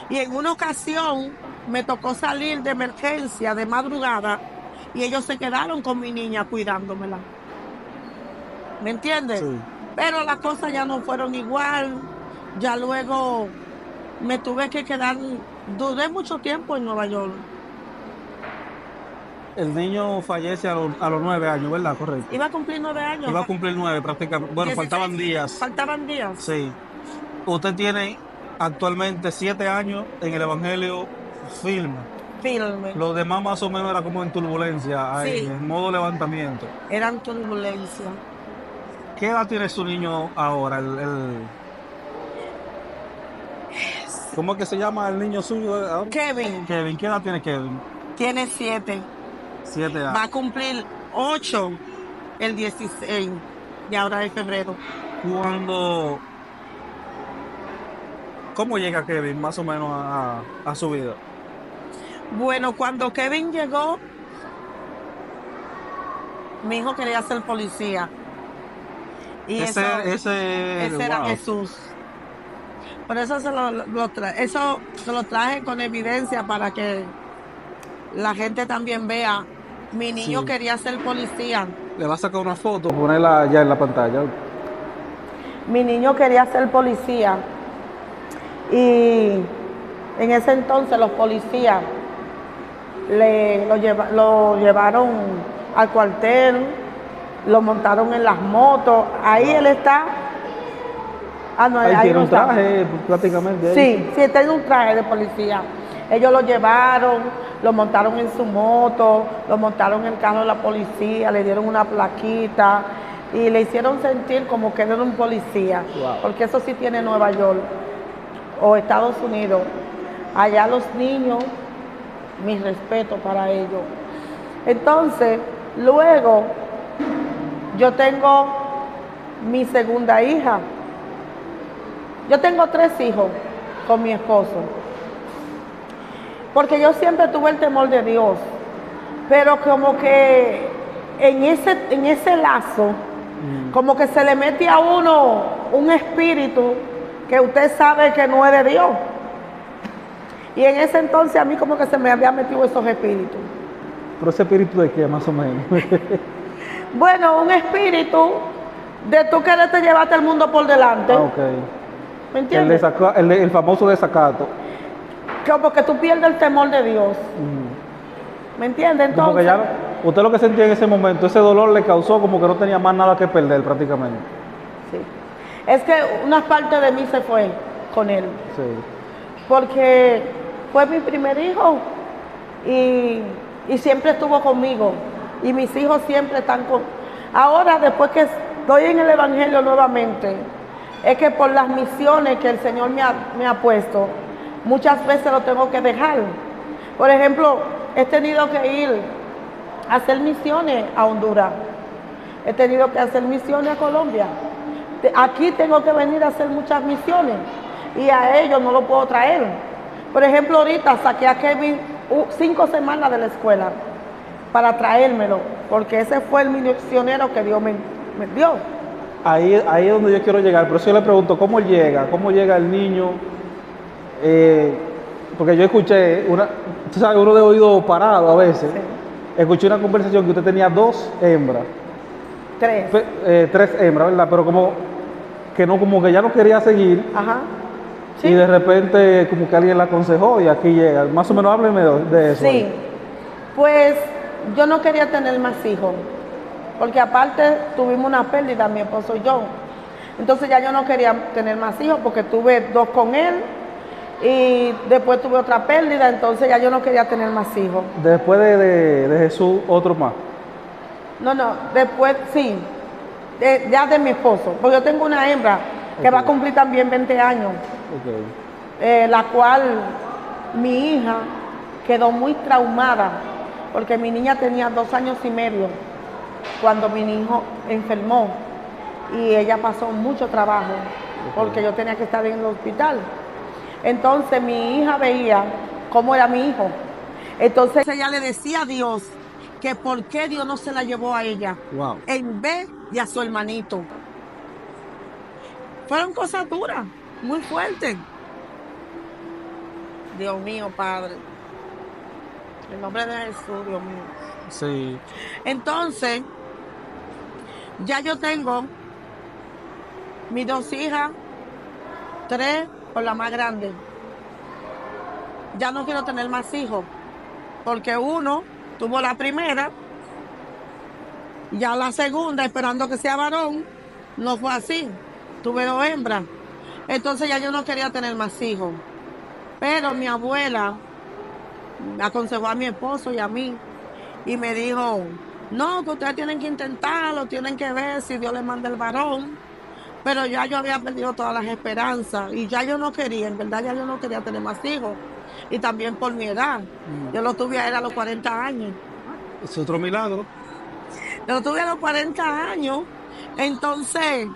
Y en una ocasión me tocó salir de emergencia de madrugada y ellos se quedaron con mi niña cuidándomela. ¿Me entiendes? Sí. Pero las cosas ya no fueron igual. Ya luego me tuve que quedar, duré mucho tiempo en Nueva York. El niño fallece a los 9 años, ¿verdad? Correcto. Iba a cumplir 9 años. Iba a cumplir 9 prácticamente. Bueno, 16, faltaban días. Faltaban días. Sí. Usted tiene actualmente 7 años en el Evangelio firme. firme. Los demás más o menos era como en turbulencia, ahí, Sí. en modo levantamiento. Eran turbulencia. ¿Qué edad tiene su niño ahora? ¿Cómo es que se llama el niño suyo ahora? Kevin Kevin, ¿qué edad tiene Kevin? tiene 7. 7 Va años. a cumplir 8 el 16 de ahora de febrero. Cuando, ¿cómo llega Kevin más o menos a su vida? Bueno, cuando Kevin llegó, mi hijo quería ser policía. Y Ese, ese era wow. Jesús. Por eso eso se lo traje con evidencia para que la gente también vea. Mi niño Sí. quería ser policía. Le va a sacar una foto, ponerla ya en la pantalla. Mi niño quería ser policía. Y en ese entonces los policías lo llevaron al cuartel, lo montaron en las motos. Ahí él está. Ah, no, Ahí ahí tiene no un está. traje prácticamente. Sí, sí, está en un traje de policía. Ellos lo llevaron, lo montaron en su moto, lo montaron en el carro de la policía, le dieron una plaquita y le hicieron sentir como que él era un policía. Wow. Porque eso sí tiene Nueva York o Estados Unidos. Allá los niños, mi respeto para ellos. Entonces, luego, yo tengo mi segunda hija. Yo tengo 3 hijos con mi esposo. Porque yo siempre tuve el temor de Dios. Pero como que en ese lazo, como que se le mete a uno un espíritu que usted sabe que no es de Dios. Y en ese entonces a mí como que se me había metido esos espíritus. ¿Pero ese espíritu de qué, más o menos? Bueno, un espíritu de tú quererte llevarte el mundo por delante. Ah, ok. ¿Me entiendes? El famoso desacato. Como que tú pierdes el temor de Dios. ¿Me entiendes? Como que Entonces, ya, usted lo que sentía en ese momento, ese dolor le causó como que no tenía más nada que perder prácticamente. sí. Es que una parte de mí se fue con él. Sí. Porque fue mi primer hijo y siempre estuvo conmigo. Y mis hijos siempre están con... Ahora, después que estoy en el Evangelio nuevamente, es que por las misiones que el Señor me ha puesto, muchas veces lo tengo que dejar. Por ejemplo, he tenido que ir a hacer misiones a Honduras. He tenido que hacer misiones a Colombia. Aquí tengo que venir a hacer muchas misiones y a ellos no lo puedo traer. Por ejemplo, ahorita saqué a Kevin 5 semanas de la escuela para traérmelo, porque ese fue el misionero que Dios me dio. Ahí es donde yo quiero llegar. Por eso yo le pregunto, ¿cómo llega el niño? Porque yo escuché, tú sabes, uno de oído parado a veces. Sí. Escuché una conversación que usted tenía 2 hembras. 3. 3 hembras, ¿verdad? Pero como que ya no quería seguir. Ajá. Sí. Y de repente como que alguien la aconsejó y aquí llega. Más o menos hábleme de eso. Sí. Pues yo no quería tener más hijos, porque aparte tuvimos una pérdida, mi esposo y yo. Entonces ya yo no quería tener más hijos porque tuve 2 con él y después tuve otra pérdida, entonces ya yo no quería tener más hijos. Después de Jesús, otro más. No, después sí, ya de mi esposo, porque yo tengo una hembra que va a cumplir también 20 años, la cual mi hija quedó muy traumada, porque mi niña tenía 2 años y medio cuando mi hijo enfermó y ella pasó mucho trabajo porque yo tenía que estar en el hospital. Entonces mi hija veía cómo era mi hijo. Entonces ella le decía a Dios que por qué Dios no se la llevó a ella, Wow. en vez de a su hermanito. Fueron cosas duras, muy fuertes. Dios mío, Padre. En el nombre de Jesús, Dios mío. Sí. Entonces, ya yo tengo mis 2 hijas, 3 por la más grande. Ya no quiero tener más hijos, porque uno tuvo la primera, ya la segunda, esperando que sea varón, no fue así. Tuve 2 hembras. Entonces ya yo no quería tener más hijos. Pero mi abuela me aconsejó a mi esposo y a mí y me dijo, no, que ustedes tienen que intentarlo, tienen que ver si Dios les manda el varón. Pero ya yo había perdido todas las esperanzas y ya yo no quería, en verdad ya yo no quería tener más hijos. Y también por mi edad. Yo lo tuve a él a los 40 años. Es otro milagro. Yo lo tuve a los 40 años. Entonces,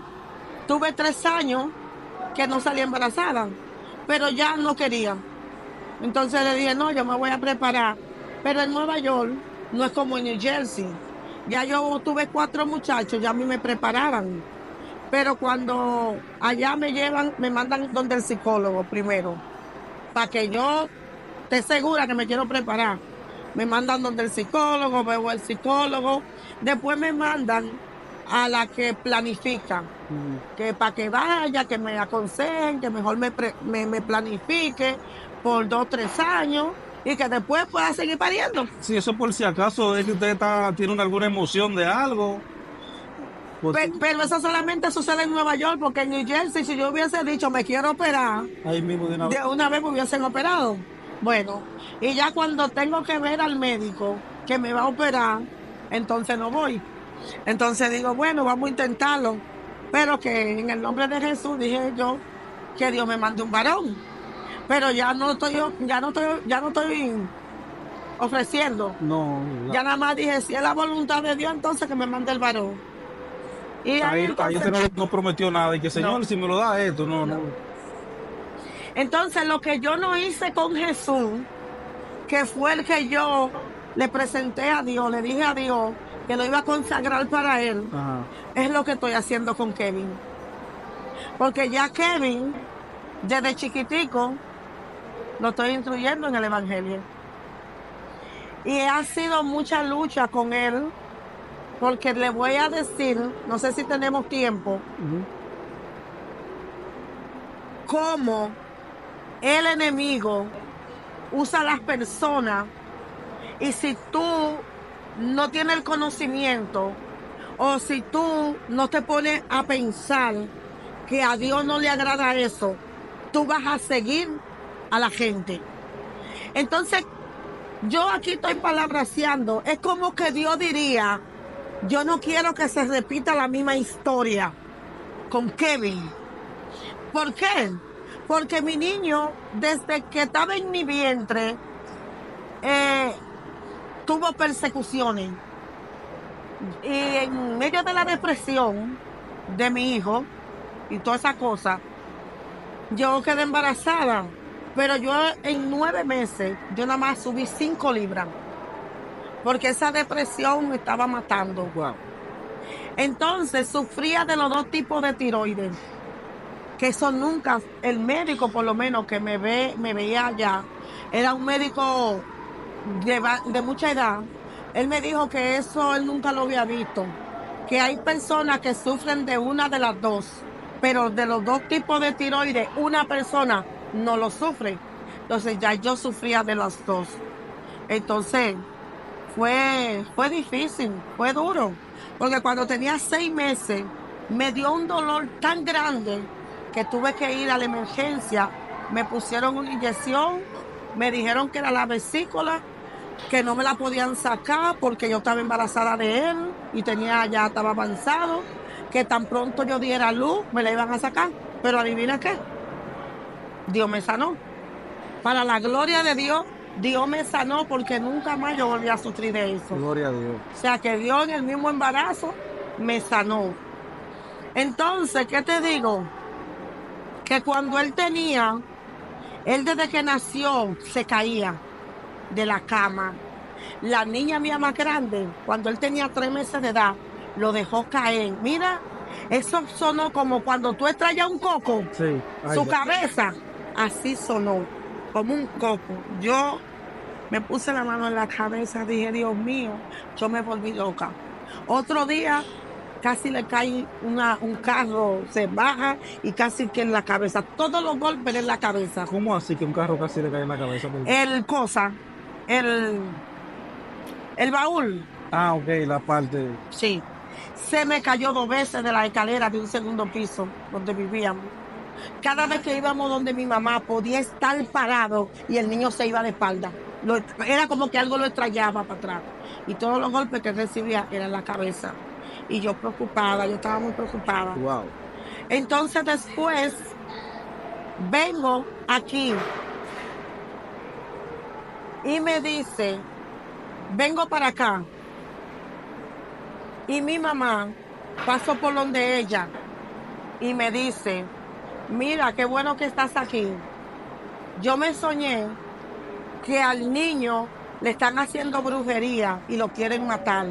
tuve 3 años que no salí embarazada. Pero ya no quería. Entonces le dije, no, yo me voy a preparar. Pero en Nueva York no es como en New Jersey. Ya yo tuve 4 muchachos, ya a mí me preparaban. Pero cuando allá me llevan, me mandan donde el psicólogo primero, para que yo esté segura que me quiero preparar. Me mandan donde el psicólogo, veo el psicólogo, después me mandan a la que planifica, que para que vaya, que me aconsejen, que mejor me planifique por 2 o 3 años y que después pueda seguir pariendo. Sí, eso por si acaso es que usted tiene alguna emoción de algo. Pero eso solamente sucede en Nueva York, porque en New Jersey, si yo hubiese dicho me quiero operar, ahí mismo de una vez me hubiesen operado. Bueno, y ya cuando tengo que ver al médico que me va a operar, entonces no voy. Entonces digo, bueno, vamos a intentarlo. Pero que en el nombre de Jesús dije yo que Dios me mande un varón. Pero ya no estoy ofreciendo. No. Ya nada más dije, si es la voluntad de Dios, entonces que me mande el varón. Y ahí usted no prometió nada y que Señor, no. Si me lo da esto, no. Entonces lo que yo no hice con Jesús, que fue el que yo le presenté a Dios, le dije a Dios que lo iba a consagrar para él, es lo que estoy haciendo con Kevin. Porque ya Kevin, desde chiquitico, lo estoy instruyendo en el Evangelio. Y ha sido mucha lucha con él, porque le voy a decir, no sé si tenemos tiempo, cómo el enemigo usa a las personas, y si tú no tienes el conocimiento o si tú no te pones a pensar que a Dios no le agrada eso, tú vas a seguir a la gente. Entonces, yo aquí estoy palabraseando, es como que Dios diría, yo no quiero que se repita la misma historia con Kevin. ¿Por qué? Porque mi niño, desde que estaba en mi vientre, tuvo persecuciones. Y en medio de la depresión de mi hijo y toda esa cosa, yo quedé embarazada. Pero yo en 9 meses, yo nada más subí 5 libras. Porque esa depresión me estaba matando. Wow. Entonces sufría de los 2 tipos de tiroides. Que eso nunca, el médico por lo menos que me veía allá, era un médico de mucha edad. Él me dijo que eso él nunca lo había visto. Que hay personas que sufren de una de las 2, pero de los 2 tipos de tiroides, una persona no lo sufre. Entonces ya yo sufría de las 2. Entonces fue difícil, fue duro. Porque cuando tenía 6 meses, me dio un dolor tan grande que tuve que ir a la emergencia. Me pusieron una inyección, me dijeron que era la vesícula, que no me la podían sacar porque yo estaba embarazada de él y ya estaba avanzado, que tan pronto yo diera luz, me la iban a sacar. Pero adivina qué, Dios me sanó. Para la gloria de Dios, Dios me sanó porque nunca más yo volví a sufrir de eso. Gloria a Dios. O sea que Dios en el mismo embarazo me sanó. Entonces, ¿qué te digo? Que cuando él desde que nació se caía de la cama. La niña mía más grande, cuando él tenía 3 meses de edad, lo dejó caer. Mira, eso sonó como cuando tú estrellas un coco. Sí. Su cabeza, así sonó, como un coco. Yo me puse la mano en la cabeza, dije, Dios mío, yo me volví loca. Otro día, casi le cae un carro, se baja y casi que en la cabeza. Todos los golpes en la cabeza. ¿Cómo así que un carro casi le cae en la cabeza? El baúl. Ah, ok, la parte. Sí. Se me cayó 2 veces de la escalera de un segundo piso donde vivíamos. Cada vez que íbamos donde mi mamá podía estar parado y el niño se iba de espalda. Era como que algo lo extrañaba para atrás. Y todos los golpes que recibía eran en la cabeza. Y yo preocupada, yo estaba muy preocupada. Wow. Entonces después vengo aquí y me dice, vengo para acá. Y mi mamá pasó por donde ella y me dice, mira, qué bueno que estás aquí. Yo me soñé que al niño le están haciendo brujería y lo quieren matar.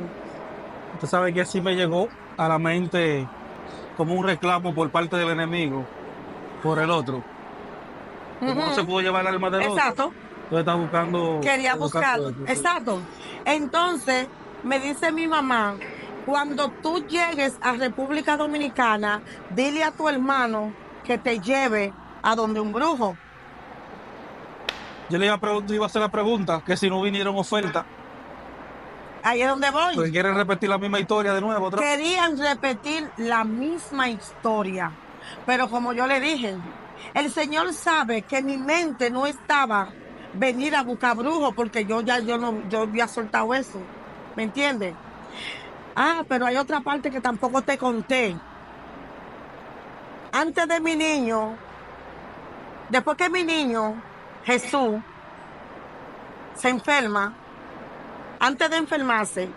Usted sabe que así me llegó a la mente como un reclamo por parte del enemigo por el otro. Como no se pudo llevar el alma del otro. Exacto. Entonces está buscando. Quería buscarlo. Exacto. Entonces, me dice mi mamá, cuando tú llegues a República Dominicana, dile a tu hermano que te lleve a donde un brujo. Yo le iba a hacer la pregunta, que si no vinieron ofertas, Ahí es donde voy. porque quieren repetir la misma historia de nuevo. Querían repetir la misma historia. Pero como yo le dije, el Señor sabe que mi mente no estaba venir a buscar brujos porque yo había soltado eso. ¿Me entiendes? Ah, pero hay otra parte que tampoco te conté. Antes de mi niño, después que mi niño, Jesús, se enferma, antes de enfermarse,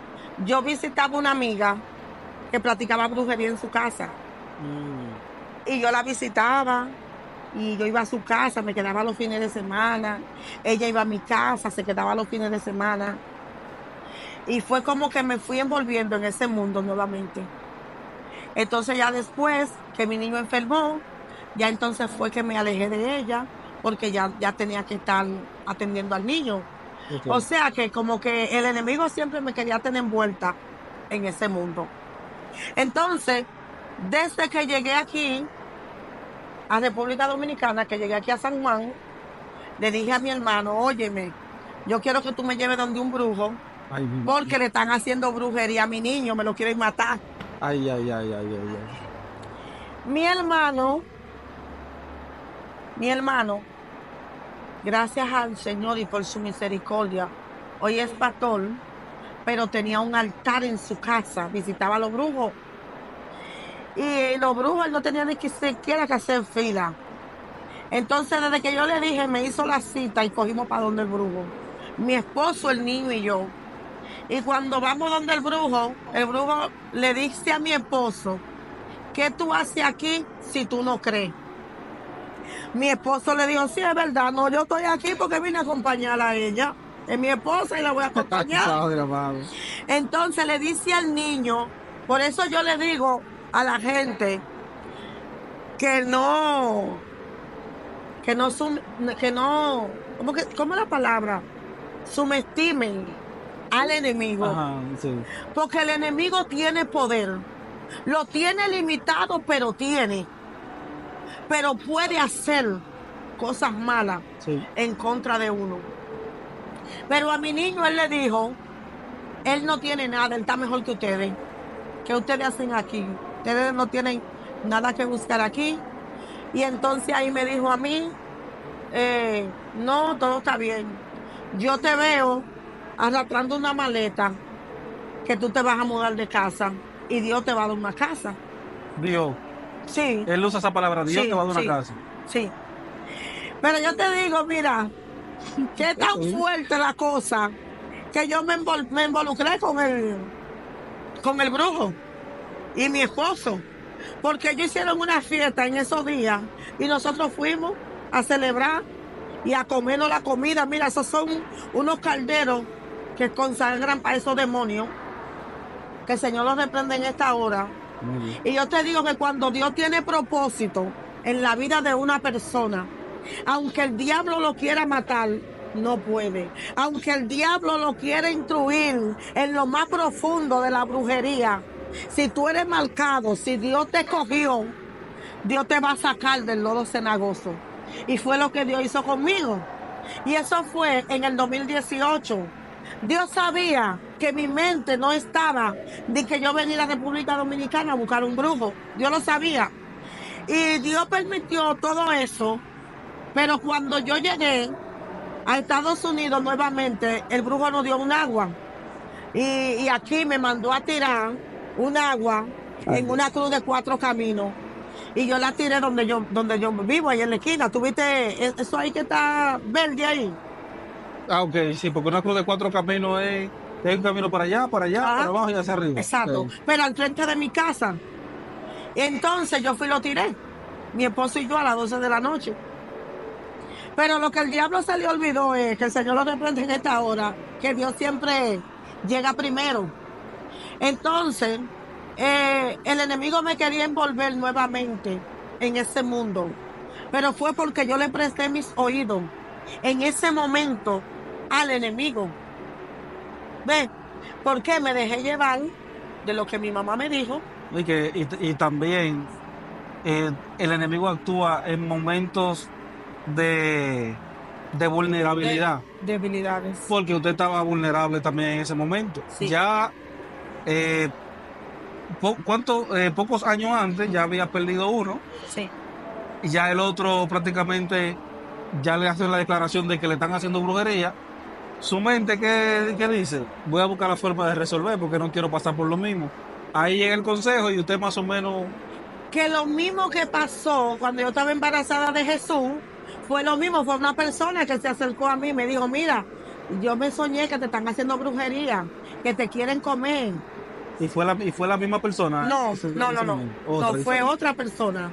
yo visitaba una amiga que practicaba brujería en su casa. Y yo la visitaba, y yo iba a su casa, me quedaba los fines de semana. Ella iba a mi casa, se quedaba los fines de semana. Y fue como que me fui envolviendo en ese mundo nuevamente. Entonces ya después que mi niño enfermó, ya entonces fue que me alejé de ella, porque ya tenía que estar atendiendo al niño. Okay. O sea que como que el enemigo siempre me quería tener envuelta en ese mundo. Entonces, desde que llegué aquí a República Dominicana, que llegué aquí a San Juan, le dije a mi hermano, óyeme, yo quiero que tú me lleves donde un brujo, porque le están haciendo brujería a mi niño, me lo quieren matar. Ay. Mi hermano, gracias al Señor y por su misericordia, hoy es pastor, pero tenía un altar en su casa, visitaba a los brujos. Y los brujos él no tenía ni siquiera que hacer fila. Entonces, desde que yo le dije, me hizo la cita y cogimos para donde el brujo. Mi esposo, el niño y yo. Y cuando vamos donde el brujo le dice a mi esposo, ¿qué tú haces aquí si tú no crees? Mi esposo le dijo, sí, es verdad, no, yo estoy aquí porque vine a acompañar a ella. Es mi esposa y la voy a acompañar. Entonces le dice al niño, por eso yo le digo a la gente que no, ¿cómo es la palabra? Subestimen al enemigo. Ajá, sí. Porque el enemigo tiene poder. Lo tiene limitado, pero puede hacer cosas malas en contra de uno. Pero a mi niño él le dijo, él no tiene nada, él está mejor que ustedes. ¿Qué ustedes hacen aquí? Ustedes no tienen nada que buscar aquí. Y entonces ahí me dijo a mí, no, todo está bien. Yo te veo arrastrando una maleta que tú te vas a mudar de casa y Dios te va a dar una casa. Dios. Sí. Él usa esa palabra, Dios te va a dar una casa. Sí. Pero yo te digo, mira, que es tan fuerte la cosa que yo me involucré con el brujo y mi esposo, porque ellos hicieron una fiesta en esos días y nosotros fuimos a celebrar y a comernos la comida. Mira, esos son unos calderos que consagran para esos demonios, que el Señor los reprende en esta hora. Y yo te digo que cuando Dios tiene propósito en la vida de una persona, aunque el diablo lo quiera matar, no puede. Aunque el diablo lo quiera instruir en lo más profundo de la brujería, si tú eres marcado, si Dios te cogió, Dios te va a sacar del lodo cenagoso. Y fue lo que Dios hizo conmigo. Y eso fue en el 2018. Dios sabía que mi mente no estaba de que yo venía a la República Dominicana a buscar un brujo. Dios lo sabía. Y Dios permitió todo eso. Pero cuando yo llegué a Estados Unidos nuevamente, el brujo nos dio un agua. Y aquí me mandó a tirar un agua en una cruz de 4 caminos. Y yo la tiré donde yo vivo, ahí en la esquina. ¿Tú viste eso ahí que está verde ahí? Ah, ok, sí, porque una cruz de 4 caminos es un camino para allá, para abajo y hacia arriba. Exacto, Ok. pero al frente de mi casa. Entonces yo fui y lo tiré, mi esposo y yo a las 12 de la noche. Pero lo que el diablo se le olvidó es que el Señor lo reprende en esta hora, que Dios siempre llega primero. Entonces, el enemigo me quería envolver nuevamente en ese mundo, pero fue porque yo le presté mis oídos en ese momento al enemigo. ¿Ves? Porque me dejé llevar de lo que mi mamá me dijo. Y también el enemigo actúa en momentos de, de vulnerabilidad, Debilidades. porque usted estaba vulnerable también en ese momento. Sí. Ya, eh, pocos años antes ya había perdido uno, Sí. y ya el otro prácticamente ya le hacen la declaración de que le están haciendo brujería. Su mente, ¿qué dice? Voy a buscar la forma de resolver porque no quiero pasar por lo mismo. Ahí llega el consejo y usted más o menos... Que lo mismo que pasó cuando yo estaba embarazada de Jesús, fue lo mismo, fue una persona que se acercó a mí y me dijo, mira, yo me soñé que te están haciendo brujería, que te quieren comer. Y fue la misma persona. No, ese no, momento. Otra, no, fue diferente. otra persona.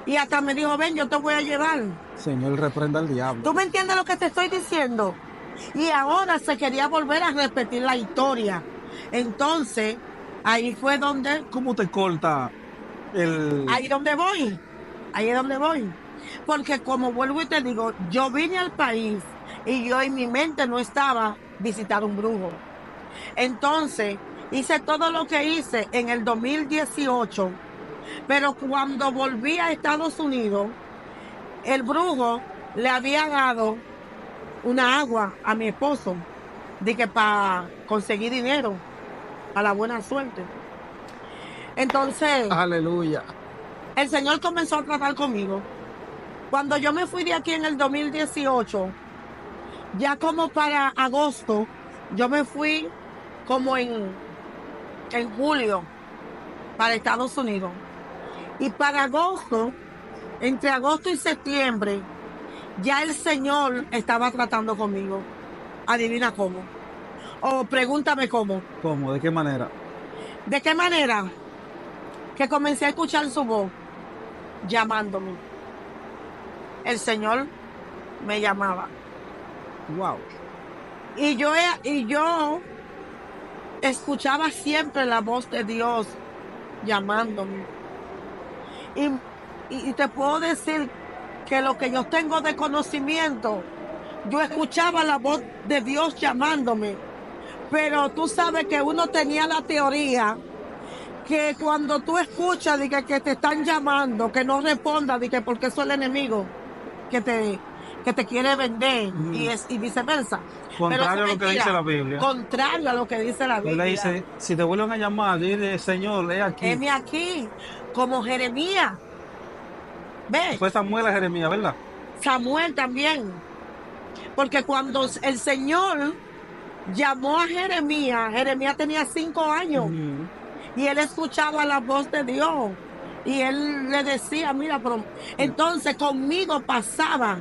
Y hasta me dijo, ven, yo te voy a llevar. Señor, reprenda al diablo. ¿Tú me entiendes lo que te estoy diciendo? Y ahora se quería volver a repetir la historia. Entonces, ahí fue donde... ¿Cómo te corta el... Ahí donde voy. Ahí es donde voy. Porque como vuelvo y te digo, yo vine al país y yo en mi mente no estaba visitar un brujo. Entonces, hice todo lo que hice en el 2018, pero cuando volví a Estados Unidos, el brujo le había dado una agua a mi esposo, de que para conseguir dinero, a la buena suerte. Entonces, Aleluya. el Señor comenzó a tratar conmigo. Cuando yo me fui de aquí en el 2018, ya como para agosto, yo me fui como en julio para Estados Unidos. Y para agosto, entre agosto y septiembre, ya el Señor estaba tratando conmigo. Adivina cómo. O pregúntame cómo. ¿Cómo? ¿De qué manera? ¿De qué manera? Que comencé a escuchar su voz llamándome. El Señor me llamaba. Wow. Y yo escuchaba siempre la voz de Dios llamándome. Y te puedo decir que lo que yo tengo de conocimiento, yo escuchaba la voz de Dios llamándome. Pero tú sabes que uno tenía la teoría que cuando tú escuchas de que te están llamando, que no respondas, de que porque eso es el enemigo que te quiere vender y viceversa. Contrario a lo que dice la Biblia. Contrario a lo que dice la Biblia. Él le dice, si te vuelven a llamar, dile, Señor, lee aquí. Heme aquí, como Jeremías. ¿Ves? Fue Samuel a Jeremías, ¿verdad? Samuel también. Porque cuando el Señor llamó a Jeremías, Jeremías tenía 5 años. Y él escuchaba la voz de Dios. Y él le decía, mira, pero... Entonces conmigo pasaba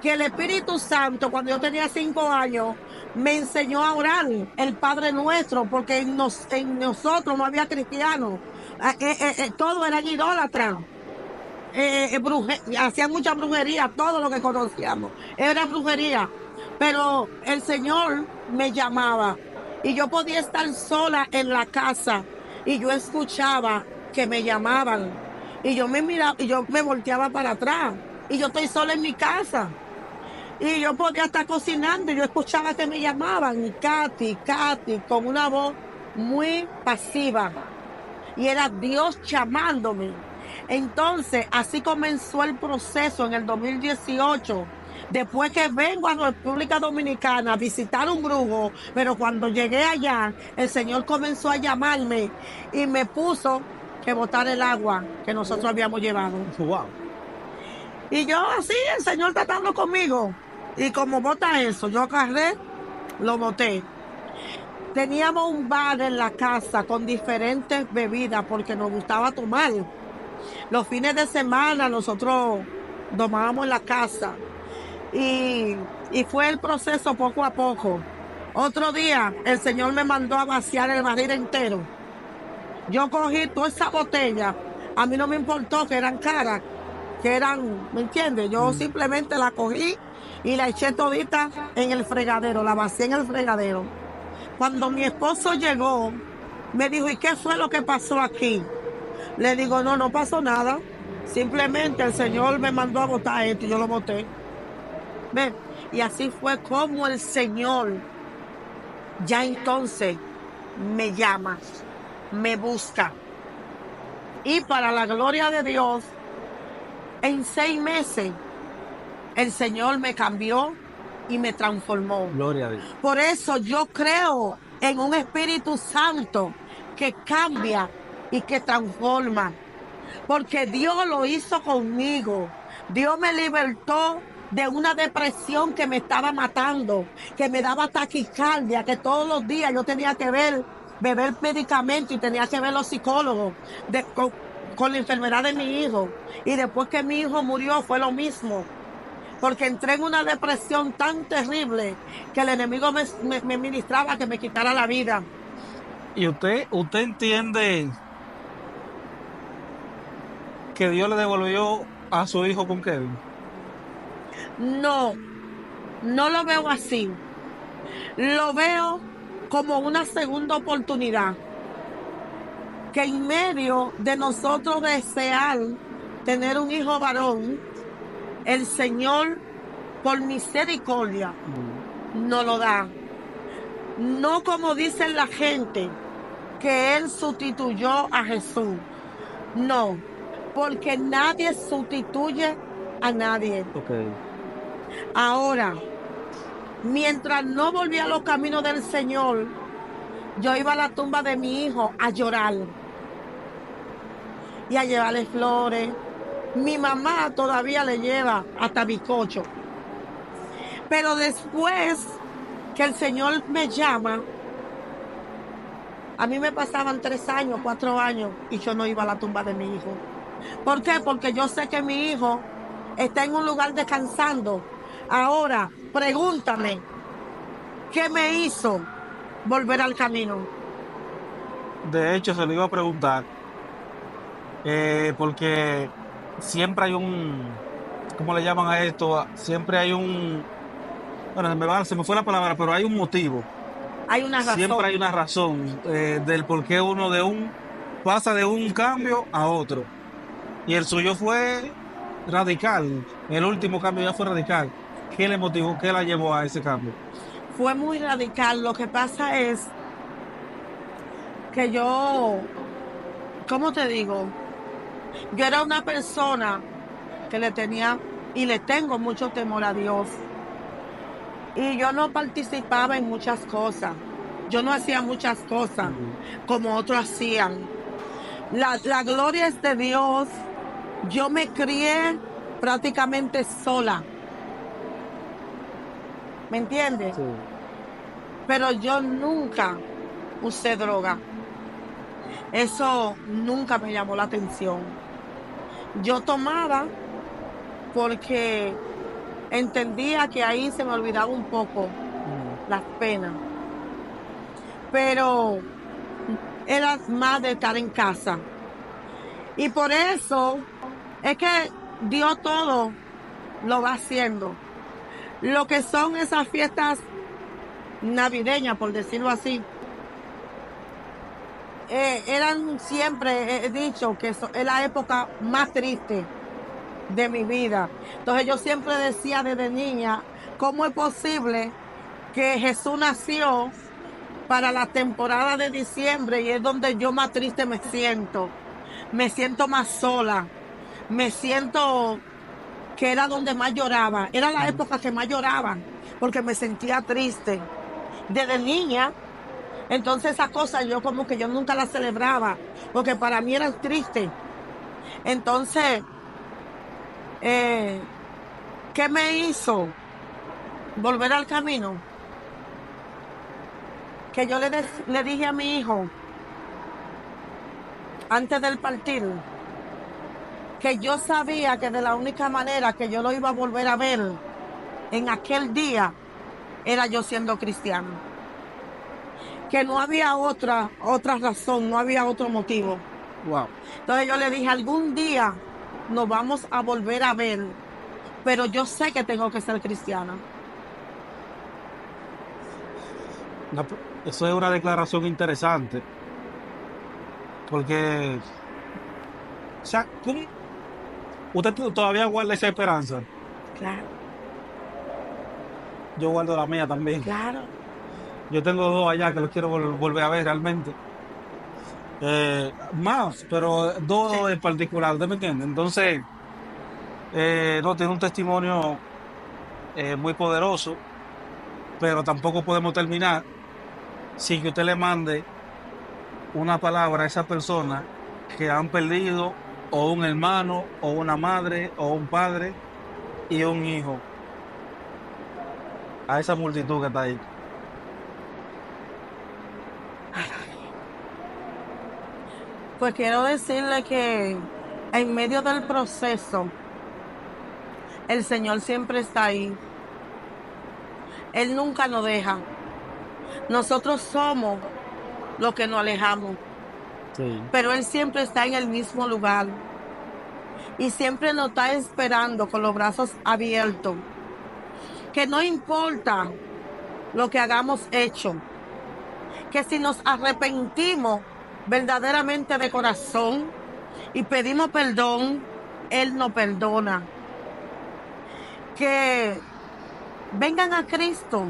que el Espíritu Santo, cuando yo tenía 5 años, me enseñó a orar el Padre Nuestro, porque en nosotros no había cristianos. Todo era idólatra. Hacían mucha brujería, todo lo que conocíamos era brujería. Pero el Señor me llamaba y yo podía estar sola en la casa y yo escuchaba que me llamaban y yo me miraba y yo me volteaba para atrás y yo estoy sola en mi casa y yo podía estar cocinando y yo escuchaba que me llamaban y Katy, con una voz muy pasiva y era Dios llamándome. Entonces así comenzó el proceso en el 2018. Después que vengo a República Dominicana a visitar un brujo, pero cuando llegué allá, el Señor comenzó a llamarme y me puso que botar el agua que nosotros habíamos llevado. Wow. Y yo así, el Señor tratando conmigo. Y como bota eso, yo agarré, lo boté. Teníamos un bar en la casa con diferentes bebidas porque nos gustaba tomar. Los fines de semana nosotros tomábamos en la casa y, y fue el proceso poco a poco. Otro día el Señor me mandó a vaciar el barril entero. Yo cogí toda esa botella, a mí no me importó que eran caras, que eran, ¿me entiendes? Yo simplemente la cogí y la eché todita en el fregadero, la vacié en el fregadero. Cuando mi esposo llegó, me dijo, ¿y qué fue lo que pasó aquí? Le digo, no, no pasó nada. Simplemente el Señor me mandó a botar esto y yo lo boté. ¿Ven? Y así fue como el Señor ya entonces me llama, me busca. Y para la gloria de Dios, en 6 meses, el Señor me cambió y me transformó. Gloria a Dios. Por eso yo creo en un Espíritu Santo que cambia y que transforma. Porque Dios lo hizo conmigo. Dios me libertó de una depresión que me estaba matando, que me daba taquicardia, que todos los días yo tenía que beber medicamentos y tenía que ver los psicólogos con la enfermedad de mi hijo. Y después que mi hijo murió fue lo mismo. Porque entré en una depresión tan terrible que el enemigo me ministraba que me quitara la vida. ¿Y usted entiende que Dios le devolvió a su hijo con Kevin? No, no lo veo así. Lo veo como una segunda oportunidad. Que en medio de nosotros desear tener un hijo varón, el Señor, por misericordia, nos lo da. No como dicen la gente, que Él sustituyó a Jesús. No, porque nadie sustituye a nadie. Okay. Ahora, mientras no volví a los caminos del Señor, yo iba a la tumba de mi hijo a llorar y a llevarle flores. Mi mamá todavía le lleva hasta bizcocho. Pero después que el Señor me llama, a mí me pasaban 3 años, 4 años y yo no iba a la tumba de mi hijo. ¿Por qué? Porque yo sé que mi hijo está en un lugar descansando. Ahora, pregúntame, ¿qué me hizo volver al camino? De hecho, se lo iba a preguntar, porque siempre hay ¿cómo le llaman a esto? Siempre hay bueno, se me fue la palabra, pero hay un motivo. Hay una razón. Siempre hay una razón del por qué uno pasa de un cambio a otro. Y el suyo fue radical. El último cambio ya fue radical. ¿Qué le motivó? ¿Qué la llevó a ese cambio? Fue muy radical. Lo que pasa es que yo, ¿cómo te digo? Yo era una persona que le tenía y le tengo mucho temor a Dios. Y yo no participaba en muchas cosas. Yo no hacía muchas cosas como otros hacían. La gloria es de Dios. Yo me crié prácticamente sola. ¿Me entiendes? Sí. Pero yo nunca usé droga. Eso nunca me llamó la atención. Yo tomaba porque entendía que ahí se me olvidaba un poco las penas. Pero era más de estar en casa. Y por eso es que Dios todo lo va haciendo. Lo que son esas fiestas navideñas, por decirlo así, eran siempre, he dicho, que es la época más triste de mi vida. Entonces yo siempre decía desde niña, ¿cómo es posible que Jesús nació para la temporada de diciembre y es donde yo más triste me siento? Me siento más sola, me siento que era donde más lloraba, era la época que más lloraba, porque me sentía triste desde niña. Entonces esas cosas yo como que yo nunca las celebraba, porque para mí eran tristes. Entonces, ¿qué me hizo volver al camino, que yo le dije a mi hijo, antes del partir, que yo sabía que de la única manera que yo lo iba a volver a ver en aquel día, era yo siendo cristiano. Que no había otra razón, no había otro motivo. Wow. Entonces yo le dije, algún día nos vamos a volver a ver, pero yo sé que tengo que ser cristiana. Eso es una declaración interesante. Porque, o sea, ¿cómo? ¿Usted todavía guarda esa esperanza? Claro, Yo guardo la mía también. claro. Yo tengo dos allá que los quiero volver a ver realmente. Más, pero dos Sí. en particular, ¿usted me entiende? Entonces, no, tiene un testimonio muy poderoso, pero tampoco podemos terminar sin que usted le mande una palabra a esa persona que han perdido o un hermano, o una madre, o un padre y un hijo. A esa multitud que está ahí. Pues quiero decirle que en medio del proceso, el Señor siempre está ahí. Él nunca nos deja. Nosotros somos los que nos alejamos, Sí. pero Él siempre está en el mismo lugar y siempre nos está esperando con los brazos abiertos. Que no importa lo que hagamos hecho, que si nos arrepentimos verdaderamente de corazón y pedimos perdón, Él nos perdona. Que vengan a Cristo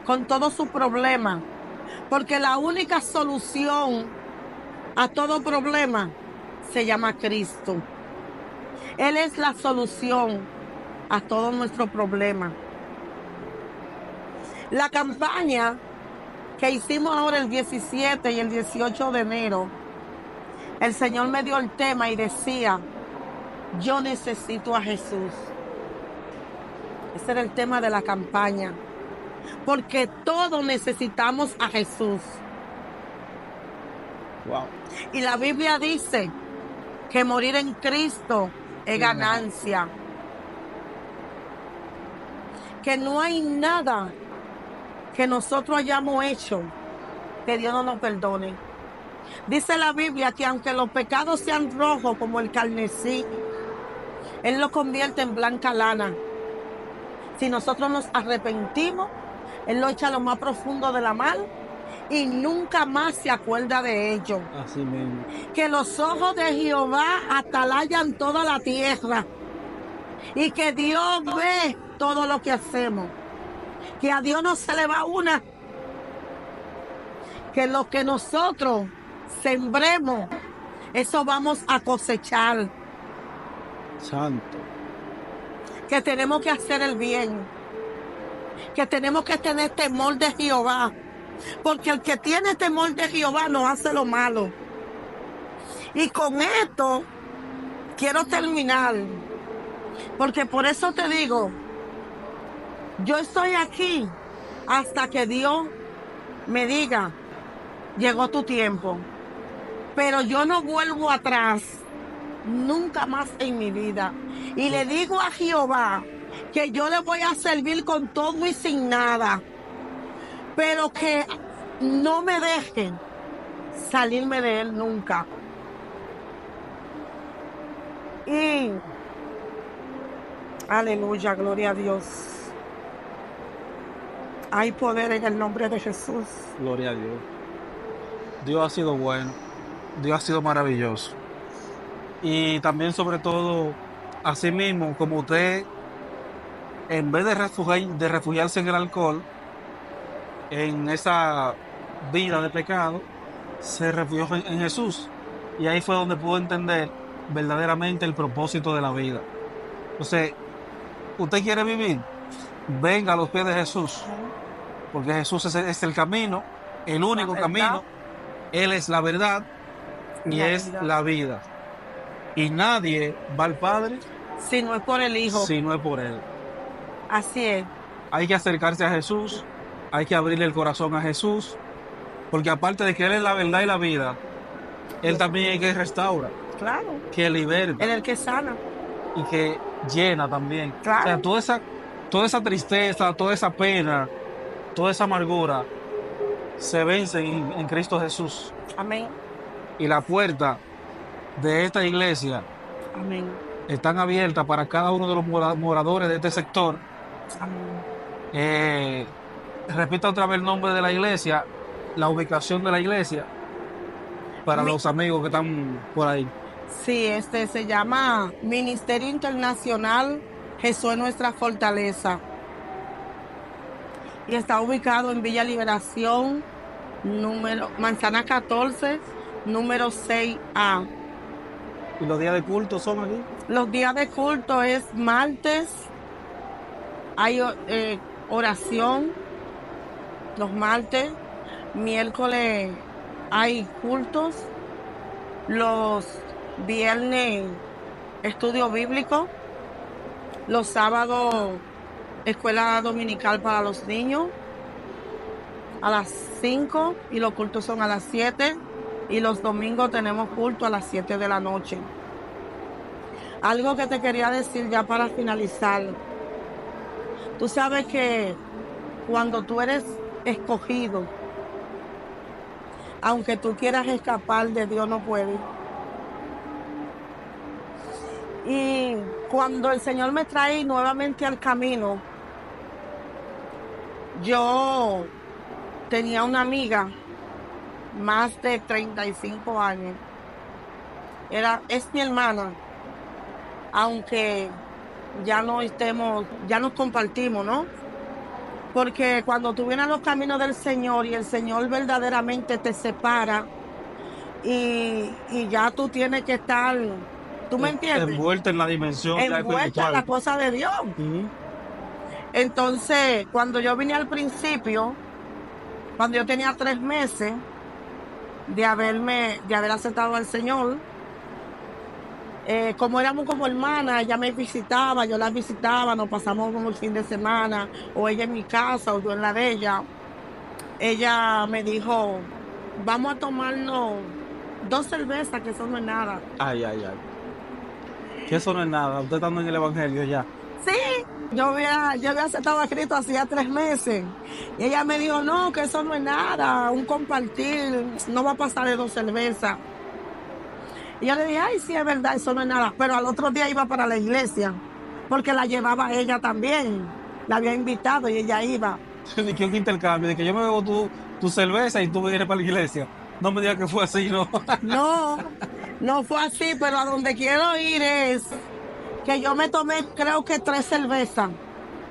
con todos sus problemas, porque la única solución a todo problema se llama Cristo. Él es la solución a todos nuestros problemas. La campaña que hicimos ahora el 17 y el 18 de enero, el Señor me dio el tema y decía, yo necesito a Jesús. Ese era el tema de la campaña, porque todos necesitamos a Jesús. Wow. Y la Biblia dice que morir en Cristo es ganancia. Que no hay nada que nosotros hayamos hecho que Dios no nos perdone. Dice la Biblia que aunque los pecados sean rojos como el carmesí, Él los convierte en blanca lana. Si nosotros nos arrepentimos, Él lo echa a lo más profundo de la mar y nunca más se acuerda de ello. Así mismo. Que los ojos de Jehová atalayan toda la tierra y que Dios ve todo lo que hacemos. Que a Dios no se le va una. Que lo que nosotros sembremos, eso vamos a cosechar. Santo. Que tenemos que hacer el bien. Que tenemos que tener temor de Jehová. Porque el que tiene temor de Jehová no hace lo malo. Y con esto quiero terminar. Porque por eso te digo, yo estoy aquí hasta que Dios me diga, llegó tu tiempo. Pero yo no vuelvo atrás, nunca más en mi vida. Y le digo a Jehová que yo le voy a servir con todo y sin nada. Pero que no me dejen salirme de Él nunca. Y, aleluya, gloria a Dios. Hay poder en el nombre de Jesús. Gloria a Dios. Dios ha sido bueno. Dios ha sido maravilloso. Y también, sobre todo, así mismo, como usted, en vez de refugiarse en el alcohol, en esa vida de pecado, se refugió en Jesús. Y ahí fue donde pudo entender verdaderamente el propósito de la vida. Entonces, ¿usted quiere vivir? Venga a los pies de Jesús. Porque Jesús es el camino, el único camino. Él es la verdad y es la vida. Y nadie va al Padre si no es por el Hijo. si no es por Él. Así es. hay que acercarse a Jesús, hay que abrirle el corazón a Jesús, porque aparte de que Él es la verdad y la vida, Él también es que restaura, Claro. que liberta Él es el que sana. y que llena también. Claro. O sea, toda esa tristeza, toda esa pena, toda esa amargura se vence en Cristo Jesús. Amén. Y la puerta de esta iglesia Amén. están abiertas para cada uno de los moradores de este sector. Amén. Repita otra vez el nombre de la iglesia, la ubicación de la iglesia, para los amigos que están por ahí. Sí, se llama Ministerio Internacional Jesús es Nuestra Fortaleza. Y está ubicado en Villa Liberación, Manzana 14, número 6A. ¿Y los días de culto son aquí? Los días de culto es martes, hay oración los martes, miércoles hay cultos, los viernes estudio bíblico, los sábados escuela dominical para los niños a las 5 y los cultos son a las 7 y los domingos tenemos culto a las 7 de la noche. Algo que te quería decir ya para finalizar. Tú sabes que cuando tú eres escogido, aunque tú quieras escapar de Dios, no puedes. Y cuando el Señor me trae nuevamente al camino, yo tenía una amiga, más de 35 años. Es mi hermana, aunque ya no ya nos compartimos, ¿no? Porque cuando tú vienes a los caminos del Señor y el Señor verdaderamente te separa y ya tú tienes que estar, ¿tú me entiendes? Envuelta en la dimensión envuelta en la cosa de Dios. Entonces, cuando yo vine al principio, cuando yo tenía 3 meses de haber aceptado al Señor, como éramos como hermanas, ella me visitaba, yo la visitaba, nos pasamos como el fin de semana, o ella en mi casa, o yo en la de ella. Ella me dijo, vamos a tomarnos 2 cervezas, que eso no es nada. Ay, ay, ay. Que eso no es nada, usted estando en el Evangelio ya. Sí, yo había aceptado a Cristo hacía 3 meses. Y ella me dijo, no, que eso no es nada, un compartir, no va a pasar de 2 cervezas. Y yo le dije, ay, sí, es verdad, eso no es nada. Pero al otro día iba para la iglesia, porque la llevaba ella también. La había invitado y ella iba. ¿De qué intercambio? De que yo me bebo tu cerveza y tú me vienes para la iglesia. No me digas que fue así, ¿no? No fue así, pero a donde quiero ir es que yo me tomé, creo que 3 cervezas.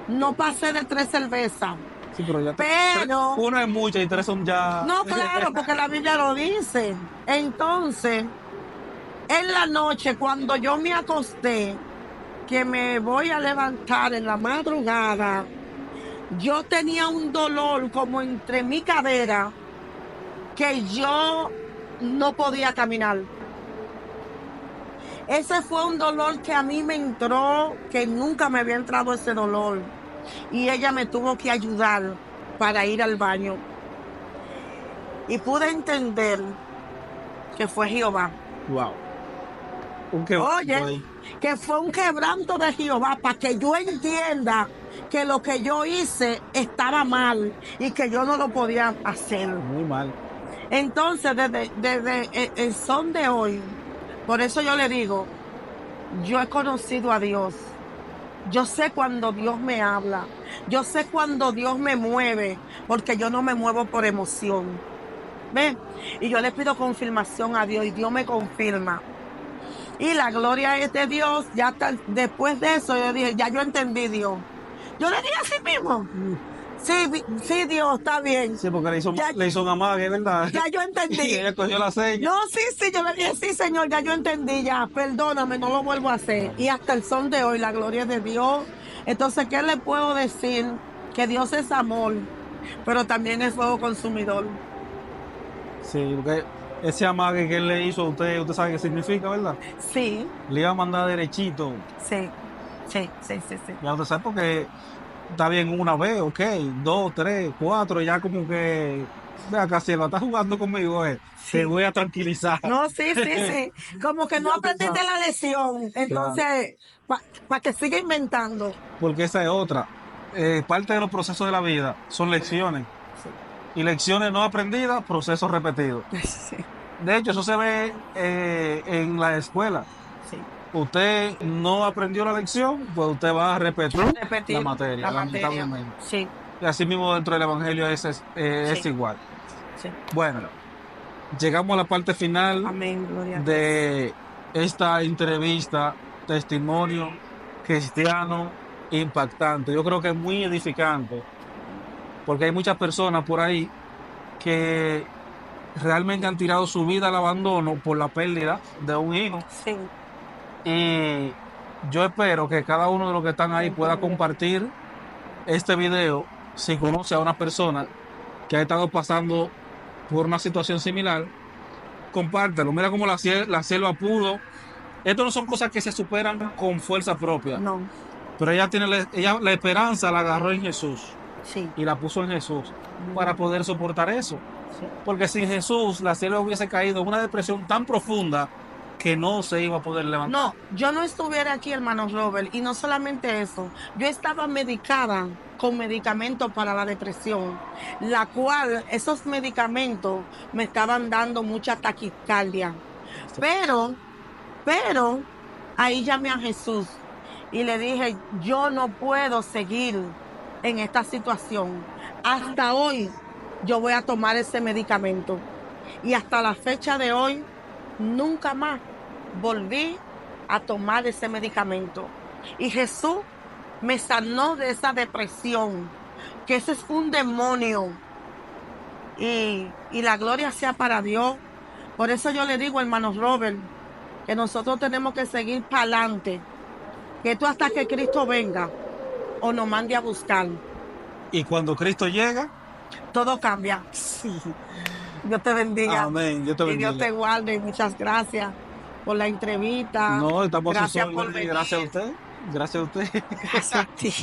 No pasé de 3 cervezas. Sí, pero ya pero una es mucha y 3 son ya. No, claro, porque la Biblia lo dice. Entonces, en la noche, cuando yo me acosté, que me voy a levantar en la madrugada, yo tenía un dolor como entre mi cadera que yo no podía caminar. Ese fue un dolor que a mí me entró, que nunca me había entrado ese dolor. Y ella me tuvo que ayudar para ir al baño. Y pude entender que fue Jehová. Wow. Oye, que fue un quebranto de Jehová para que yo entienda que lo que yo hice estaba mal y que yo no lo podía hacer. Muy mal. Entonces, desde el son de hoy, por eso yo le digo, yo he conocido a Dios. Yo sé cuando Dios me habla. Yo sé cuando Dios me mueve, porque yo no me muevo por emoción. ¿Ves? Y yo le pido confirmación a Dios y Dios me confirma. Y la gloria es de Dios. Ya después de eso yo dije, ya yo entendí Dios. Yo le dije así mismo. Sí, Dios, está bien. Sí, porque le hizo una amague, ¿verdad? Ya yo entendí. Y ella cogió la seña. No, sí, yo le dije, sí, Señor, ya yo entendí, ya, perdóname, no lo vuelvo a hacer. Y hasta el son de hoy, la gloria es de Dios. Entonces, ¿qué le puedo decir? Que Dios es amor, pero también es fuego consumidor. Sí, porque ese amague que él le hizo a usted sabe qué significa, ¿verdad? Sí. Le iba a mandar derechito. Sí. Ya usted sabe porque está bien una vez, ok, dos, tres, cuatro, ya como que, ve acá, Silva, estás jugando conmigo, te Sí. voy a tranquilizar. No, sí, sí, sí. Como que no Ya tú aprendiste sabes. la lección. Claro, Entonces, para que siga inventando. porque esa es otra. Parte de los procesos de la vida son lecciones. Y lecciones no aprendidas, procesos repetidos. Sí, De hecho, eso se ve en la escuela. sí. Usted no aprendió la lección, pues usted va a repetir la Repetir materia, la materia. lamentablemente. Sí, Y así mismo dentro del Evangelio es sí, igual. sí. Bueno, llegamos a la parte final Amén, gloria a Dios. de esta entrevista, testimonio cristiano impactante. Yo creo que es muy edificante, porque hay muchas personas por ahí que realmente han tirado su vida al abandono por la pérdida de un hijo. Sí, Y yo espero que cada uno de los que están ahí pueda compartir este video si conoce a una persona que ha estado pasando por una situación similar. Compártelo. Mira cómo la selva pudo. Esto no son cosas que se superan con fuerza propia, no, pero ella tiene la esperanza la agarró en Jesús sí, y la puso en Jesús para poder soportar eso. sí. Porque sin Jesús la selva hubiese caído en una depresión tan profunda que no se iba a poder levantar. No, yo no estuviera aquí, hermano Robert, y no solamente eso, yo estaba medicada con medicamentos para la depresión, la cual esos medicamentos me estaban dando mucha taquicardia. Pero, pero, ahí llamé a Jesús y le dije, yo no puedo seguir en esta situación. Hasta hoy yo voy a tomar ese medicamento. Y hasta la fecha de hoy, nunca más volví a tomar ese medicamento. Y Jesús me sanó de esa depresión, que ese es un demonio. Y la gloria sea para Dios. Por eso yo le digo, hermano Robert, que nosotros tenemos que seguir para adelante. Que esto hasta que Cristo venga o nos mande a buscar. Y cuando Cristo llega, Todo cambia. sí. Dios te bendiga. Amén. Dios te Y Dios bendiga. te guarde. Y muchas gracias por la entrevista. No, estamos a sus Gracias por órdenes y venir. gracias a usted. Gracias a usted. Gracias a ti.